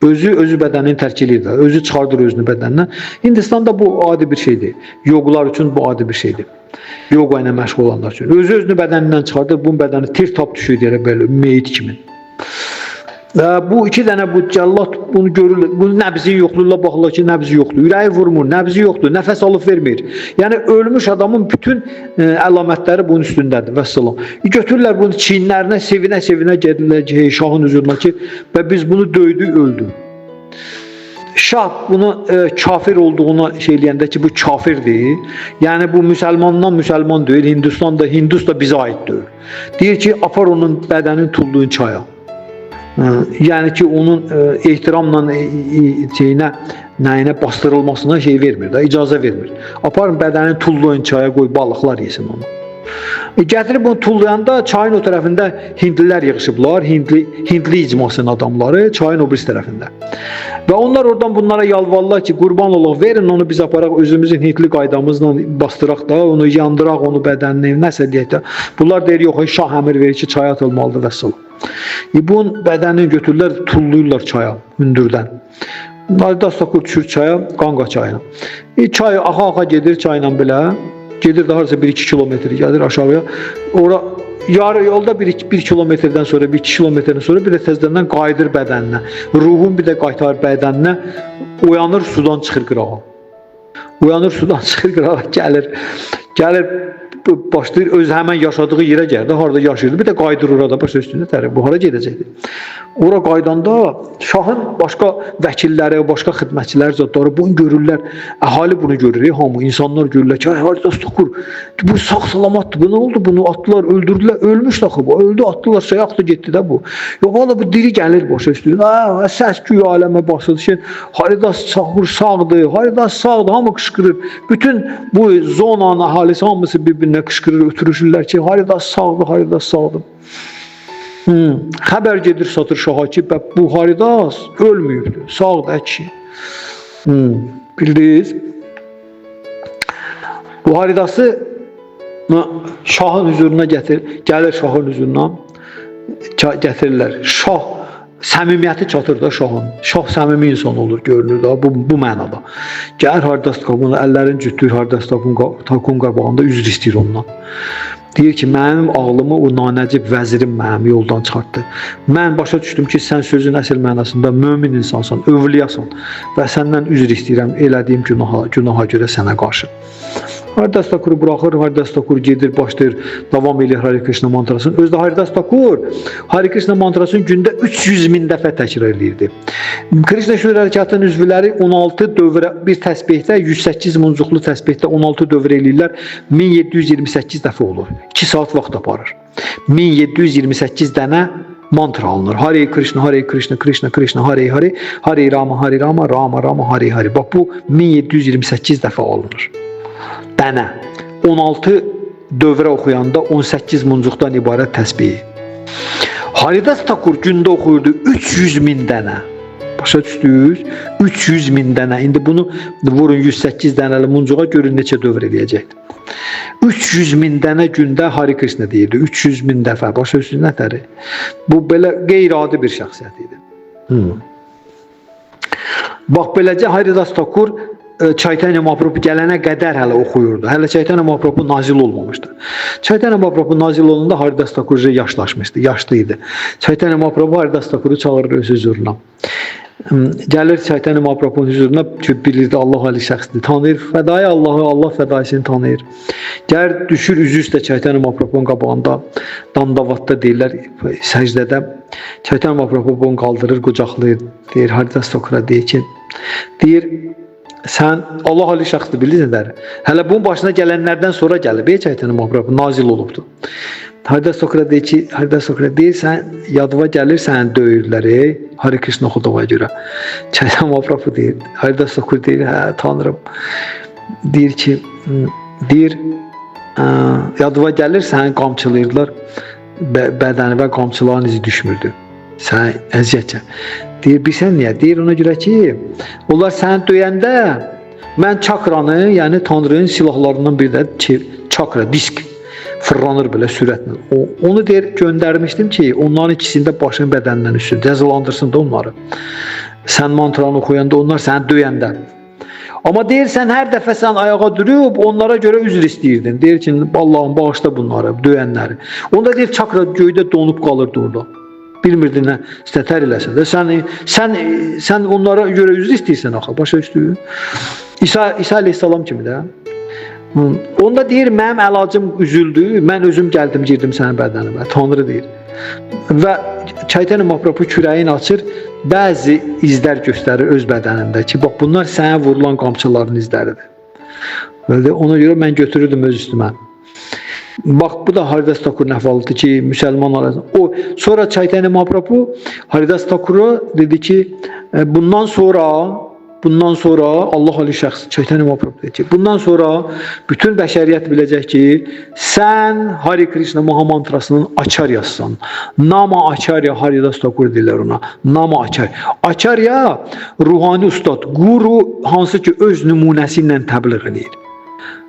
Özü bədənini tərk edir, özü çıxardır özünü bədəndən. Hindistanda bu adi bir şeydir. Yoqlar üçün bu adi bir şeydir. Yoga ilə məşğul olanlar üçün. Özünü bədənindən çıxardır, bunun bədəni tir-tap düşür deyir, belə meyit kimi. Bu iki dənə bu cəllat bunu görürlər, bunun nəbzi yoxluğuyla baxırlar ki, nəbzi yoxdur, ürəyi vurmur, nəbzi yoxdur, nəfəs alıb vermir. Yəni ölmüş adamın bütün əlamətləri bunun üstündədir, vəssalam. Götürürlər bunu çiyinlərinə, sevinə gedirlər ki, şahın huzuruna ki, və biz bunu döydük, öldü. Şah bunu kafir olduğunu eləyəndə ki, bu kafirdir. Yəni bu müsəlmandan müsəlman deyil, Hindus da bizə aid deyil. Deyir ki, apar onun bədənin tulduğun çaya. Yəni ki, onun ehtiramla nəyinə bastırılmasına vermir, icazə vermir. Aparın bədənin tulduğun çaya qoy, balıqlar yesin onu. Gətirib bunu tullayanda çayın o tərəfində hindlilər yığışıblar, hindli icmasının adamları çayın o birisi tərəfində. Və onlar oradan bunlara yalvarırlar ki, qurban olaq, verin onu biz aparaq, özümüzün hindli qaydamızla bastıraq da, onu yandıraq, onu bədənini, nəsə deyək də. Bunlar deyir, yox, şah əmir verir ki, çaya atılmalıdır, vəssalam. Bunun bədənini götürürlər, tulluyurlar çaya, hündürdən. Haridas Tokur düşür çaya, Qanga çayına. Çay axa-axa gedir çayla belə. Gedir də harca 1-2 kilometr gəlir aşağıya. Ora yarı yolda 1 kilometrdən sonra, 1-2 kilometrdən sonra bir də təzədən qayıdır bədəninə. Ruhun bir də qaytar bədəninə, uyanır sudan çıxır qırağa. Uyanır sudan çıxır qırağa, gəlir başlayır öz həmən yaşadığı yerə gəlir, harda yaşayırdı. Bir də qayıdır orada baş üstündə tərəf. Bu hara gedəcəkdi? Ora qaydanda şahın başqa vəkilləri, başqa xidmətçiləri zətləri bunu görürlər. Əhali bunu görür, hamı insanlar görürlər ki, Haridas Tokur bu sağ salamatdır. Bu nə oldu? Bunu atdılar, öldürdülər, ölmüşdü axı bu. Öldü, atdılar, sayaqdı getdi də bu. Yox, valla bu diri gəlir başa üstündə. Səs güya aləmə basılır ki, Haridas Tokur sağdır, Haridas sağdır, hamı qışqırır. Bütün bu zonanın əhalisi hamısı bir-birinə qışqırır, ötürüşürlər ki, Haridas sağdır, Haridas sağdır. Xəbər gedir satır şaha ki, bu Haridas ölməyibdir, sağdır ki. Bildiniz? Bu Haridası şahın huzuruna gəlir şahın huzuruna gətirirlər. Şah səmimiyyəti çatır da şahın. Şah səmimi insan olur, görünür da bu mənada. Gəlir Hardast Takunu əllərini cütdür Hardast Takun qabağında üzr istəyir ondan. Deyir ki, mənim ağlımı o nanəcib vəzirim mənim yoldan çıxartdı. Mən başa düşdüm ki, sən sözün əsl mənasında mömin insansan, övliyasan və səndən üzr istəyirəm elədiyim günaha görə sənə qarşı. Haridas Thakur bırakır, Haridas Thakur gedir, başlayır, devam edir Hare Krishna mantrasını. Özdə Haridas Thakur Hare Krishna mantrasını gündə 300.000 dəfə təkrar edirdi. Krishna Şur hərəkatının üzvləri 16 dövrə bir təsbihdə, 108 muncuqlu təsbihdə 16 dövr eləyirlər, 1728 dəfə olur. 2 saat vaxt aparır. 1728 dənə mantra alınır. Hare Krishna, Hare Krishna, Krishna Krishna, Hare Hare, Hare Rama, Rama Rama, Hare Hare. Bax bu 1728 dəfə alınır. Dənə. 16 dövrə oxuyanda 18 muncuqdan ibarət təsbih. Haridas Thakur gündə oxuyurdu 300.000 dənə. Başa düşdünüz? 300.000 dənə. İndi bunu vurun 108 dənəli muncuğa görün neçə dövr edəcəkdir. 300.000 dənə gündə Hare Krishna deyirdi. 300.000 dəfə. Başa düşdünüz nətəri? Bu belə qeyri-adi bir şəxsiyyət idi. Bax beləcə Haridas Thakur Chaitanya Mahaprabhu gələnə qədər hələ oxuyurdu. Hələ Chaitanya Mahaprabhu nazil olmamışdı. Chaitanya Mahaprabhu nazil olanda Haridas Thakur yaşlaşmışdı, yaşlıydı. Chaitanya Mahaprabhu Haridas Thakuru çağırır öz huzuruna. Gəlir Chaitanya Mahaprabhu'nun huzuruna, bilirdi Allah Ali şəxsdir, tanıyır, fədai Allahı, Allah fədaisini tanıyır. Gəlir, düşür üzü üstə Chaitanya Mahaprabhu'nun qabağında, dandavatda deyirlər, səcdədə. Chaitanya Mahaprabhu bunu qaldırır, qucaqlayır, deyir, Haridas Thakura deyir ki, sən Allah Ali şəxsdir, bilirsən. Hələ bunun başına gələnlərdən sonra gəlib, Chaitanya Mahaprabhu nazil olubdu. Haridas Thakura deyir ki, Haridas Thakura deyir, sən yadıma gəlir, sən döyürlər, Hare Krishna oxuduğuna görə. Chaitanya Mahaprabhu deyir, Haridas Thakur deyir, hə, tanırım. Deyir ki, yadıma gəlir, səni qamçılayırlar, bədəni və qamçıların izi düşmürdü. Sən əziyyətcə. Deyir, bilsən niyə? Deyir, ona görə ki, onlar səni döyəndə mən çakranı, yəni Tanrının silahlarından bir də çakra, disk fırlanır belə sürətlə. Onu deyir, göndərmişdim ki, onların ikisində başın bədənindən üstün, cəzalandırsın da onları. Sən mantranı oxuyanda, onlar səni döyəndə. Amma deyir, sən hər dəfə sən ayağa durub, onlara görə üzr istəyirdin. Deyir ki, Allah'ım bağışla bunları, döyənləri. Onda deyir, çakra göydə donub qalırdı orada. Bilmirdi nə istətər eləsən də. Sən onlara görə üzr istəyirsən axı, başa düşdün? İsa Aleyhisselam kimi də. Onda deyir, mənim əlacım üzüldü, mən özüm gəldim, girdim sənin bədənimə. Tanrı deyir. Və Chaitanya Mahaprabhu kürəyini açır, bəzi izlər göstərir öz bədənində ki, bax bunlar sənə vurulan qamçıların izləridir. Ona görə mən götürürdüm öz üstümə. Bax bu da Haridas Thakur əhvalıdır ki, müsəlman arasında. Sonra Chaitanya Mahaprabhu Haridas Thakura dedi ki, bundan sonra Allah Ali şəxs Chaitanya Mahaprabhu dedi ki, bundan sonra bütün bəşəriyyət biləcək ki, sən Hare Krishna Mahamantrasının acharyasısan. Nama Acharya Haridas Thakur deyirlər ona. Nama Acharya. Acharya ruhani ustad, guru hansı ki öz nümunəsi ilə təbliğ edir.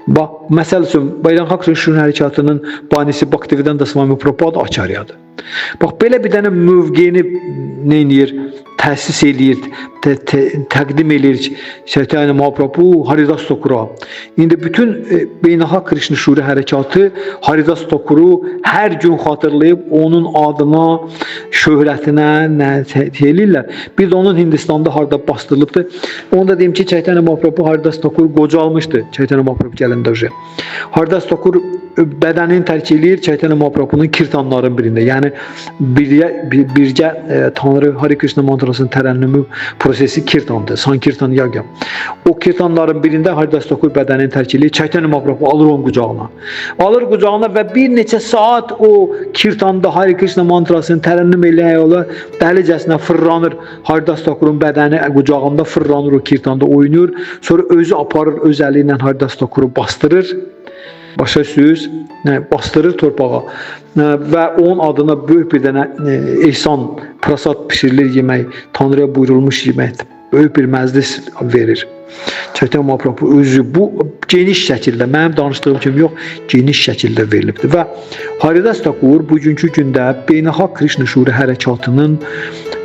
Bax, məsəl üçün, Bayram Krishna hərəkatının banisi Bhaktivedanta Swami Prabhupada Acharyadır. Bax, belə bir dənə mövqeyini neyir, təsis edir, təqdim edir Chaitanya Mahaprabhu Haridas Thakura. İndi bütün Beynəlxalq Krishna Şuri hərəkatı Haridas Thakuru hər gün xatırlayıb onun adına, şöhrətinə eləyirlər. Bir də onun Hindistanda harda bastırılıbdır. Onu da deyim ki, Chaitanya Mahaprabhu Haridas Thakur qocalmışdı. Chaitanya Mahaprabhu gələndə öcə. Haridas Thakur bədənini tərk eləyir Chaitanya Mahaprabhu'nun kirtanların birində. Yəni bircə Tanrı Hare Krishna mantrasının tərənnümü prosesi kirtandır. Sankirtan yagya. O kirtanların birində Haridas Thakur bədənini tərk eləyir. Chaitanya Mahaprabhu alır onun qucağına. Alır qucağına və bir neçə saat o kirtanda Hare Krishna mantrasını tərənnüm eləyən olar, dəlicəsinə fırlanır. Haridas Thakurun bədəni qucağında fırlanır, o kirtanda oynayır. Sonra özü aparır, öz əli ilə Haridas Thakuru bastırır. Başa düşdünüz? Bastırır torpağa və onun adına böyük bir dənə ehsan, prasad pişirilir yemək, Tanrıya buyurulmuş yemək, böyük bir məclis verir. Chaitanya Mahaprabhu özü bu geniş şəkildə, mənim danışdığım kimi yox, geniş şəkildə verilibdir. Və Haridas Thakur bugünkü gündə Beynəlxalq Krishna Şuri hərəkatının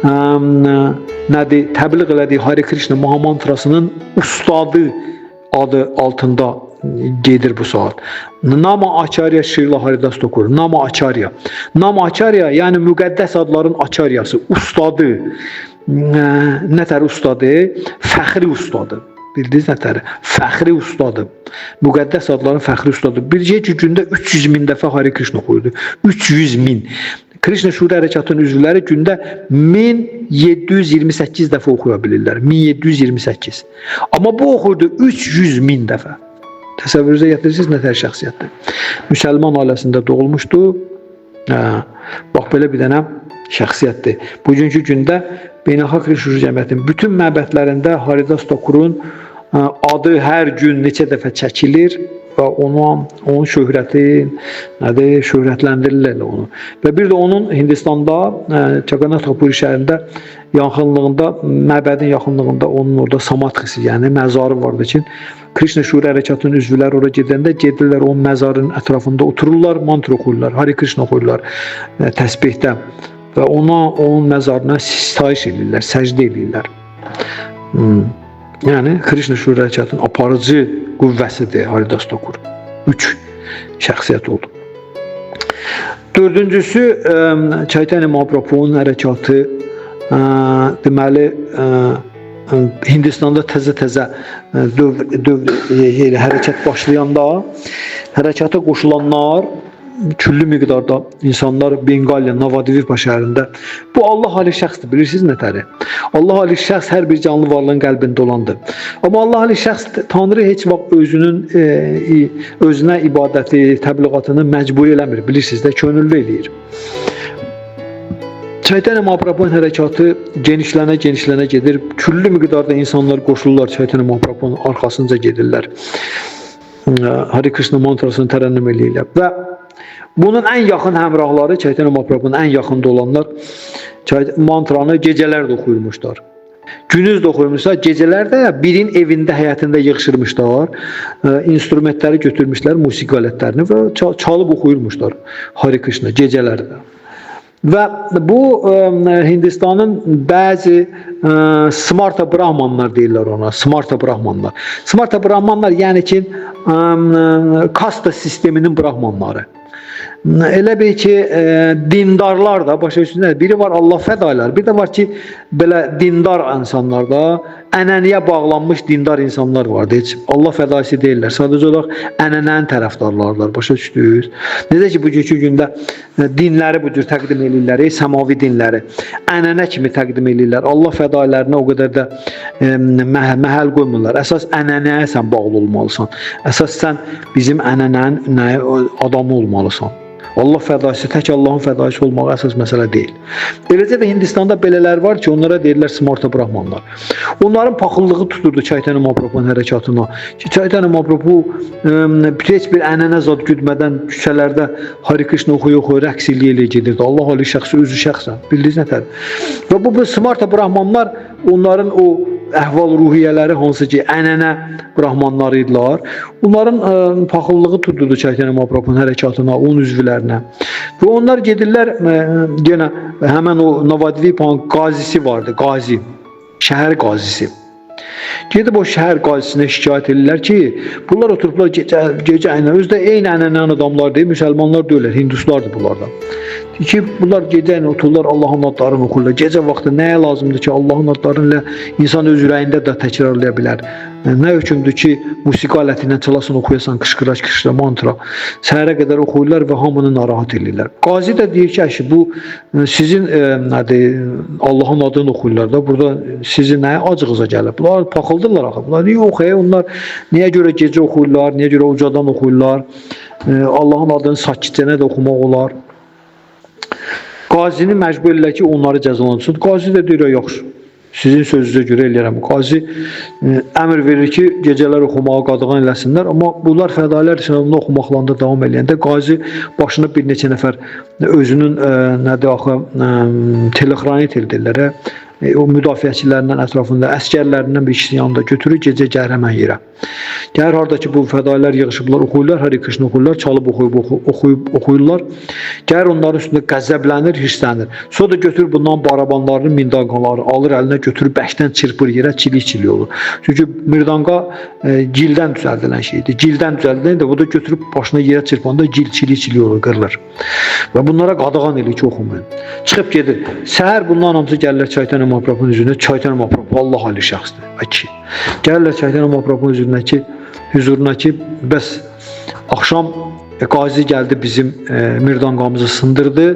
nədir, təbliğ elədiyi Hare Krishna Mahamantrasının ustadı adı altında gedir bu saat. Nama Acharya Srila Haridas Thakur. Nama Acharya. Nama Acharya yani müqəddəs adların Acharyası, ustadı. Nətər ustadı? Fəxri ustadı. Bildiniz nətər? Fəxri ustadı. Müqəddəs adların fəxri ustadı. Bircə gündə 300 min dəfə Hare Krishna oxuyurdu. 300 min. Krishna Şuri Hərəkatının üzvləri gündə 1728 dəfə oxuya bilirlər. 1728. Amma bu oxuyurdu 300 min dəfə. Təsəvvürünüzə gətirirsiniz nətər şəxsiyyətdir. Müsəlman ailəsində doğulmuşdu. Bax belə bir dənə şəxsiyyətdir. Bugünkü gündə Beynəlxalq Krishna Şuri Cəmiyyətinin bütün məbədlərində Haridas Thakurun adı hər gün neçə dəfə çəkilir və onun şöhrəti nədir, şöhrətləndirirlər onu. Və bir də onun Hindistanda Çaqanatapuri şəhərində yaxınlığında, məbədin yaxınlığında onun orada samadxisi, yəni məzarı vardı ki, Krishna Şuri Hərəkatının üzvləri oraya gedəndə gedirlər onun məzarının ətrafında otururlar, mantra oxuyurlar, Hare Krishna oxuyurlar təsbihdə və onun məzarına sitayiş edirlər, səcdə edirlər. Yəni Krishna Şuri Hərəkatının aparıcı qüvvəsidir Haridas Thakur. 3 şəxsiyyət oldu. Dördüncüsü Chaitanya Mahaprabhu'nun hərəkatı deməli Hindistanda təzə-təzə hərəkət başlayanda hərəkata qoşulanlar küllü miqdarda insanlar Bengalya, Navadvipa şəhərində bu Allah Ali şəxsdir, bilirsiniz nətəri? Allah Ali şəxs hər bir canlı varlığın qəlbində olandır. Amma Allah Ali şəxs Tanrı heç vaxt özünə ibadəti, təbliğatını məcburi eləmir, bilirsiniz də, könüllü eləyir. Chaitanya Mahaprabhu'nun hərəkatı genişlənə gedir. Küllü miqdarda insanlar qoşulurlar Chaitanya Mahaprabhu'nun arxasınca gedirlər. Hare Krishna mantrasını tərənnüm eləyirlər. Və bunun ən yaxın həmrahları, Chaitanya Mahaprabhu'nun ən yaxında olanlar mantranı gecələr də oxuyurmuşlar. Gündüz də oxuyurmuşlar, gecələr də birin evində, həyətində yığışırmışlar, instrumentləri götürmüşlər, musiqi alətlərini və çalıb oxuyurmuşlar Hare Krishna gecələrdə. Və bu Hindistanın bəzi Smarta Brahmanlar deyirlər ona, Smarta Brahmanlar. Smarta Brahmanlar yəni ki, kasta sisteminin Brahmanları. Elə bil ki, dindarlar da, başa düşdünüz, biri var Allah fədailəri, bir də var ki, belə dindar insanlar da, ənənəyə bağlanmış dindar insanlar vardı. Heç Allah fədaisi deyirlər, sadəcə olaraq ənənənin tərəfdarlarlar, başa düşdünüz. Necə ki, bugünkü gündə dinləri bu cür təqdim edirlər, səmavi dinləri, ənənə kimi təqdim edirlər. Allah fədailərinə o qədər də məhəl qoymurlar. Əsas ənənəyə sən bağlı olmalısan. Əsas sən bizim ənənənin adamı olmalısan. Allah fədaisi, tək Allahın fədaisi olmağı əsas məsələ deyil. Eləcə də Hindistanda belələr var ki, onlara deyirlər Smarta Brahmanlar. Onların paxıllığı tuturdu Chaitanya Mahaprabhu'nun hərəkatına. Chaitanya Mahaprabhu heç bir ənənə zad güdmədən küçələrdə Hare Krishna oxuya-oxuya rəqs eləyə gedirdi. Allah Ali şəxsi, özü şəxsən. Bildiniz nətər? Və bu Smarta Brahmanlar onların o əhval-ruhiyyələri hansı ki, ənənə Brahmanları idilər. Onların paxıllığı tuturdu Chaitanya Mahaprabhu'nun hərəkatına, onun üzvlərinə. Və onlar gedirlər, yenə həmən o Navadvipanın qazisi vardı, qazi, şəhər qazisi. Gedib o şəhər qazisinə şikayət edirlər ki, bunlar oturublar gecə ilə, özdə eyni ənənənin adamlar deyil, müsəlmanlar deyirlər, hinduslardır bunlardan. Ki, bunlar gecə ilə otururlar, Allahın adlarını oxurlar. Gecə vaxtı nəyə lazımdır ki, Allahın adlarını insan öz ürəyində də təkrarlaya bilər. Nə hökümdür ki, musiqi aləti ilə çalasın, oxuyasan, qışqıra mantra. Səhərə qədər oxuyurlar və hamını narahat edirlər. Qazi də deyir ki, bu sizin Allahın adını oxuyurlar da, burada sizin nəyə acığıza gəlib? Bunlar paxıldırlar axı. Bunlar yox, onlar niyə görə gecə oxuyurlar, niyə görə ucadan oxuyurlar? Allahın adını sakitcənə də oxumaq olar. Qazini məcbur edirlər ki, onları cəzalandırsın. Qazi də deyir, yaxşı, sizin sözünüzə görə eləyərəm. Qazi əmr verir ki, gecələr oxumağa qadağan eləsinlər, amma bunlar fədailər sınavında oxumaqlarında davam eləyəndə qazi başına bir neçə nəfər özünün telexranit edirlər, o müdafiəçilərindən ətrafında, əsgərlərindən bir kişinin yanında götürür, gecə gəlir həmən yerə. Gəlir haradakı bu fədailər yığışıblar, oxuyurlar, Hare Krishna oxuyurlar, çalıb oxuyurlar. Gəlir onların üstündə qəzəblənir, hirslənir. Sonra da götürür bundan barabanlarını, mindanqaları alır, əlinə götürür, bəkdən çırpır yerə, çilik-çilik olur. Çünki mirdanqa gildən düzəldilən şeydir. Gildən düzəldilən də bu da götürüb başına yerə çırpanda gil çilik-çilik olur, qırılır. Və bunlara qadağan eləyir ki, oxumayın. Çıxıb gedir. Səhər bunların hamısı gəlirlər Chaitanya Mahaprabhunun üzünə. Chaitanya Mahaprabhu Allah ali şəxsdir. Gəlirlər Chaitanya Mahaprabhunun huzuruna ki, bəs axşam qazi gəldi bizim mirdanqamızı sındırdı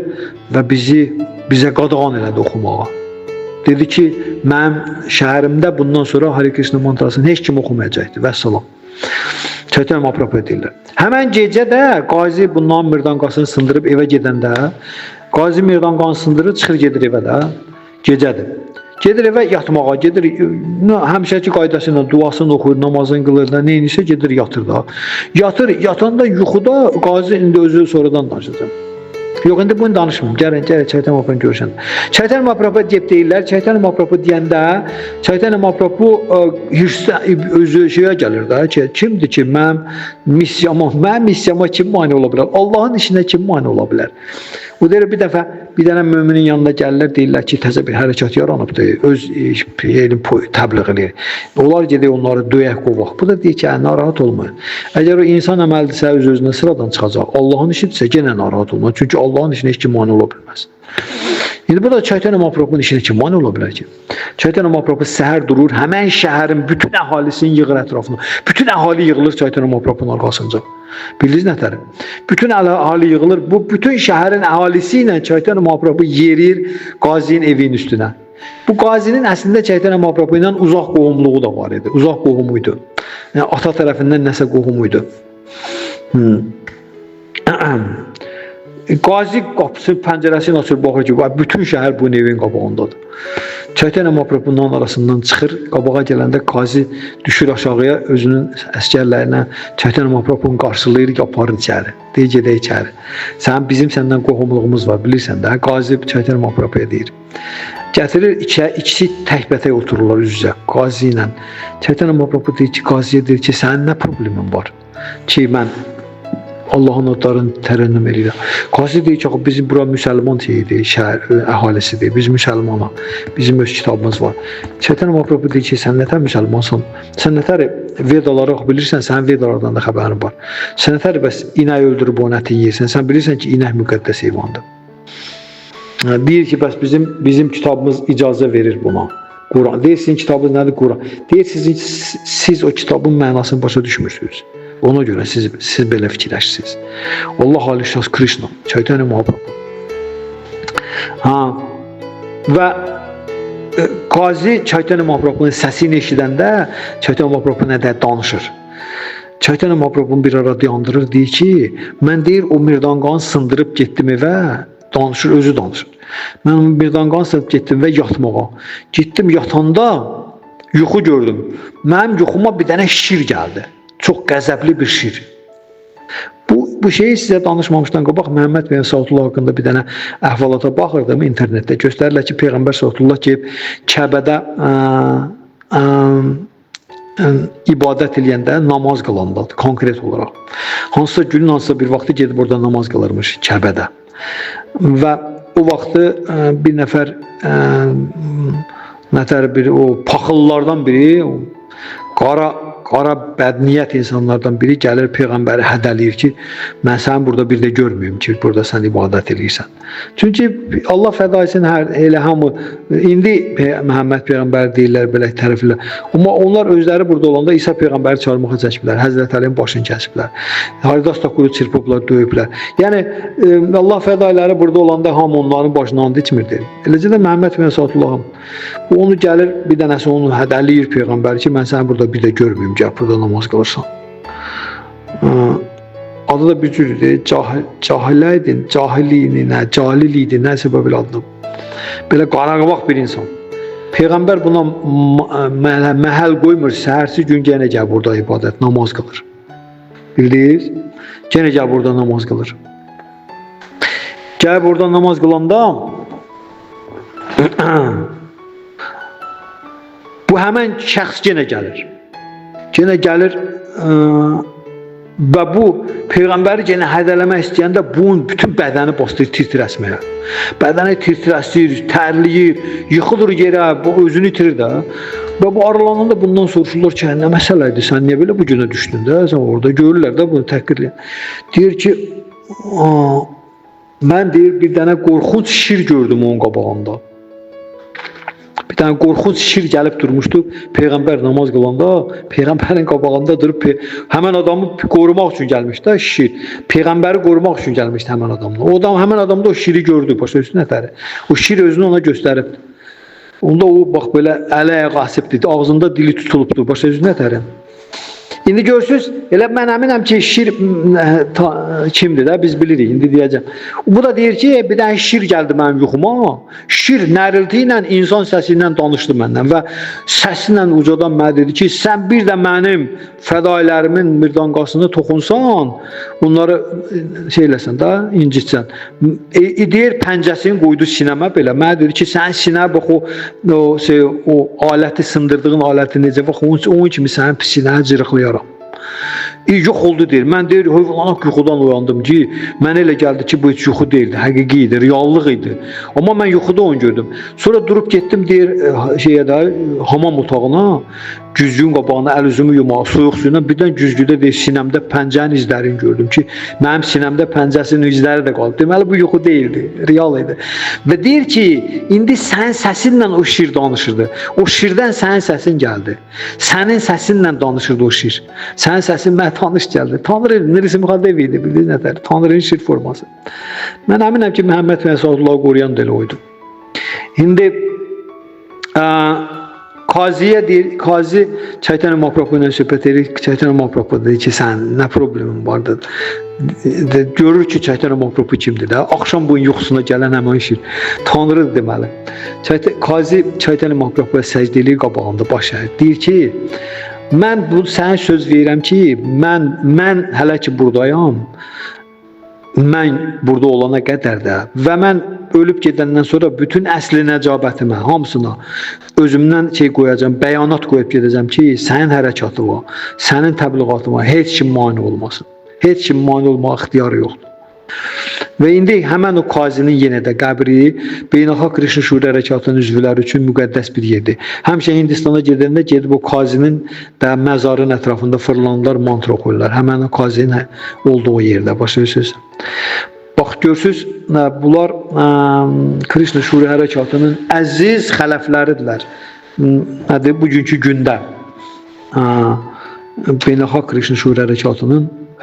və bizə qadağan elədi oxumağa. Dedi ki, mənim şəhərimdə bundan sonra Hare Krishna mantrasını heç kim oxumayacaqdır. Vəssalam. Chaitanya Mahaprabhu deyirlər. Həmən gecə də qazi bundan mirdanqasını sındırıb evə gedəndə, qazi mirdanqasını sındırır, çıxır gedir evə də, gecədir. Gedir evə yatmağa, gedir həmişəki qaydası ilə duasını oxuyur, namazını qılır da, neyinsə gedir yatır da. Yatanda yuxuda qazi indi özü sonradan danışacaq. Yox, indi bunu danışmıyorum. Gəlin Chaitanya Mahaprabhu görüşən. Chaitanya Mahaprabhu deyib deyirlər, Chaitanya Mahaprabhu deyəndə, Chaitanya Mahaprabhu özü şeyə gəlir də, ki, kimdir ki, mənim missiyama kim mane ola bilər? Allahın işinə kim mane ola bilər? O deyir, bir dəfə bir dənə müminin yanında gəlirlər, deyirlər ki, təzə bir hərəkat yaranıbdır, öz elin təbliğ edir. Onlar gedir, onları döyək, qovaq. Bu da deyir ki, narahat olmayın. Əgər o insan əməlidirsə, öz-özünə sıradan çıxacaq. Allahın işidirsə, yenə narahat olmayın. Çünki Allahın işinə heç kim mane ola bilməz. İndi burada Chaitanya Mahaprabhunun işinə kim mane ola bilər ki? Chaitanya Mahaprabhu səhər durur, həmən şəhərin bütün əhalisini yığır ətrafına. Bütün əhali yığılır Chaitanya Mahaprabhunun arxasınca. Bildiniz nətər? Bütün əhali yığılır. Bu bütün şəhərin əhalisi ilə Chaitanya Mahaprabhu yerir qazinin evinin üstünə. Bu qazinin əslində Chaitanya Mahaprabhu ilə uzaq qohumluğu da var idi. Uzaq qohumuydu. Yəni ata tərəfindən nəsə qohumuydu. Qazi qapısı, pəncərəsini açır, baxır ki, bütün şəhər bu evin qabağındadır. Chaitanya Mahaprabhunun arasından çıxır, qabağa gələndə qazi düşür aşağıya, özünün əsgərlərinə Chaitanya Mahaprabhunu qarşılayır, aparır içəri. Deyir, gedək içəri. Bizim səndən qohumluğumuz var, bilirsən də. Qazi Chaitanya Mahaprabhuya deyir. Gətirir, ikisi təkbətək otururlar üz-üzə, qazi ilə. Chaitanya Mahaprabhu deyir ki, qaziyə deyir ki, sənin nə problemin var? Ki, mən Allahın adlarını tərənnüm edirəm. Qazi deyir ki, bizim bura müsəlman şeyidir, şəhər əhalisidir, biz müsəlmanıq, bizim öz kitabımız var. Chaitanya Mahaprabhu deyir ki, sən nətər müsəlmansan? Sən nətər vedaları bilirsən, sənin vedalardan da xəbərin var. Sən nətər bəs inək öldürüb onun ətini yeyirsən, sən bilirsən ki, inək müqəddəs heyvandır. Deyir ki, bəs bizim kitabımız icazə verir buna. Quran. Deyir, sizin kitabınız nədir? Quran. Deyir, siz o kitabın mənasını başa düşmürsünüz. Ona görə siz belə fikirləşirsiniz. Allah Ali Şahs Krishna, Chaitanya Mahaprabhu. Və qazi Chaitanya Mahaprabhunun səsini eşidəndə Chaitanya Mahaprabhu nədə danışır. Chaitanya Mahaprabhunu bir ara dayandırır, deyir ki, mən deyir, o mirdanqanı sındırıb getdim evə, danışır, özü danışır. Mən o mirdanqanı sındırıb getdim və yatmağa. Getdim yatanda yuxu gördüm. Mənim yuxuma bir dənə şir gəldi. Çox qəzəbli bir şir. Bu şeyi sizə danışmamışdan qabaq Məhəmməd bəy Sallallahu haqqında bir dənə əhvalata baxırdım internetdə. Göstərirlər ki, Peyğəmbər Sallallahu gəlib Kəbədə ibadət eləyəndə, namaz qılandadır, konkret olaraq. Hansısa günün hansısa bir vaxtı gedib orada namaz qılırmış Kəbədə. Və o vaxtı bir nəfər o paxıllardan biri, qara bədniyyət insanlardan biri gəlir Peyğəmbəri hədələyir ki, mən səni burada bir də görməyim ki, burada sən ibadət edirsən. Çünki Allah fəda etsin, elə hamı, indi Məhəmməd Peyğəmbəri deyirlər, belə təriflər. Amma onlar özləri burada olanda İsa Peyğəmbəri çağırmağa çəkiblər, Həzrət Əlinin başını kəsiblər, Haridas Takuru çırpıblar, döyüblər. Yəni, Allah fədailəri burada olanda hamı onların başına and içmirdir. Eləcə də Məhəmməd Peyğəmbər Sallallahu onu gəlir, bir dənəsi onu hədələyir Peyğəmbəri ki, mən səni burada bir də görməyim, gəl burada namaz qılırsan. Adı da bir cürdür, cahiləydin, cahiliydi, nəsə belə adlı. Belə qaraqabaq bir insan. Peyğəmbər buna məhəl qoymur, səhərsi gün yenə gəl burada ibadət, namaz qılır. Bildiniz? Yenə gəl burada namaz qılır. Gəl burada namaz qılanda Bu həmən şəxs yenə gəlir. Yenə gəlir və bu Peyğəmbəri yenə hədələmək istəyəndə bunun bütün bədəni başlayır titrəsməyə. Bədəni titrəsir, tərliyir, yıxılır yerə, bu özünü itirir də. Və bu aralananda bundan soruşurlar ki, nə məsələ idi, sən niyə belə bu günə düşdün də, sən orada görürlər də bunu təhqir edən. Deyir ki, mən deyir bir dənə qorxunc şir gördüm onun qabağında. Bir tane qorxunc şir gəlib durmuşdu. Peyğəmbər namaz qılanda, Peyğəmbərin qabağında durub həmən adamı qorumaq üçün gəlmişdi də şir. Peyğəmbəri qorumaq üçün gəlmişdi həmən adamla. O adam həmən adamda o şiri gördü, başa düşdün nətəri. O şir özünü ona göstərib. Onda o bax belə əl-ayağı asıbdı, ağzında dili tutulubdu, başa düşdün nətəri. İndi görsünüz, elə mən əminəm ki, şir kimdir də, biz bilirik, indi deyəcəm. Bu da deyir ki, bir dənə şir gəldi mənim yuxuma, şir nərilti ilə, insan səsi ilə danışdı məndən və səsi ilə ucadan mənə dedi ki, sən bir də mənim fədailərimin mirdanqasını toxunsan, onları şey eləsən də, incitsən. Deyir, pəncəsini qoydu sinəmə belə, mənə dedi ki, sən sinə bax o aləti sındırdığın aləti necə, bax onun kimi sənin sinəni cırıqlayar. Yox oldu deyir. Mən deyir, hövlanak yuxudan uyandım ki, mən elə gəldi ki, bu heç yuxu deyildi, həqiqi idi, reallıq idi. Amma mən yuxuda onu gördüm. Sonra durub getdim deyir şeyə də hamam otağına, güzgün qabağına əl üzümü yumağa, soyuq suyla birdən güzgüdə deyir sinəmdə pəncənin izlərini gördüm ki, mənim sinəmdə pəncəsinin izləri də qaldı. Deməli bu yuxu deyildi, real idi. Və deyir ki, indi sənin səsinlə o şir danışırdı. O şirdən sənin səsin gəldi. Sənin səsinlə danışırdı o şir. Sənin səsin mənə tanış gəldi. Tanrı Nirsi Müxadev idi, bildiniz nətər? Tanrının şir forması. Mən əminəm ki, Məhəmməd Fəsadullahı qoruyan da elə oydu. İndi Qaziyə deyir, Qazi Çaytən Mahaprabhu ilə söhbət edir. Çaytən Mahaprabhu deyir ki, sən nə problemin vardır? Görür ki, Çaytən Mahaprabhu kimdir də? Axşam bunun yuxusuna gələn həmən şir. Tanrıdır deməli. Qazi Çaytən Mahaprabhuya səcdə eləyir qabağında baş əyir. Deyir ki, mən sənə söz verirəm ki, mən hələ ki buradayam. Mən burada olana qədər də və mən ölüb gedəndən sonra bütün əsli nəcabətimə, hamısına özümdən qoyacağım, bəyanat qoyub gedəcəm ki, sənin hərəkatına, sənin təbliğatıma heç kim mane olmasın. Heç kim mane olmağa ixtiyarı yoxdur. Və indi həmən o qazinin yenə də qəbri Beynəlxalq Krishna Şuri Hərəkatının üzvləri üçün müqəddəs bir yerdir. Həmişə Hindistana gedəndə gedib o qazinin də məzarın ətrafında fırlanırlar, mantra oxuyurlar. Həmən o qazinin olduğu yerdə, başa düşürsünüz. Bax görsünüz, bunlar Krishna Şuri Hərəkatının əziz xələfləridirlər. Nədir? Bugünkü gündə Beynəlxalq Krishna Şuri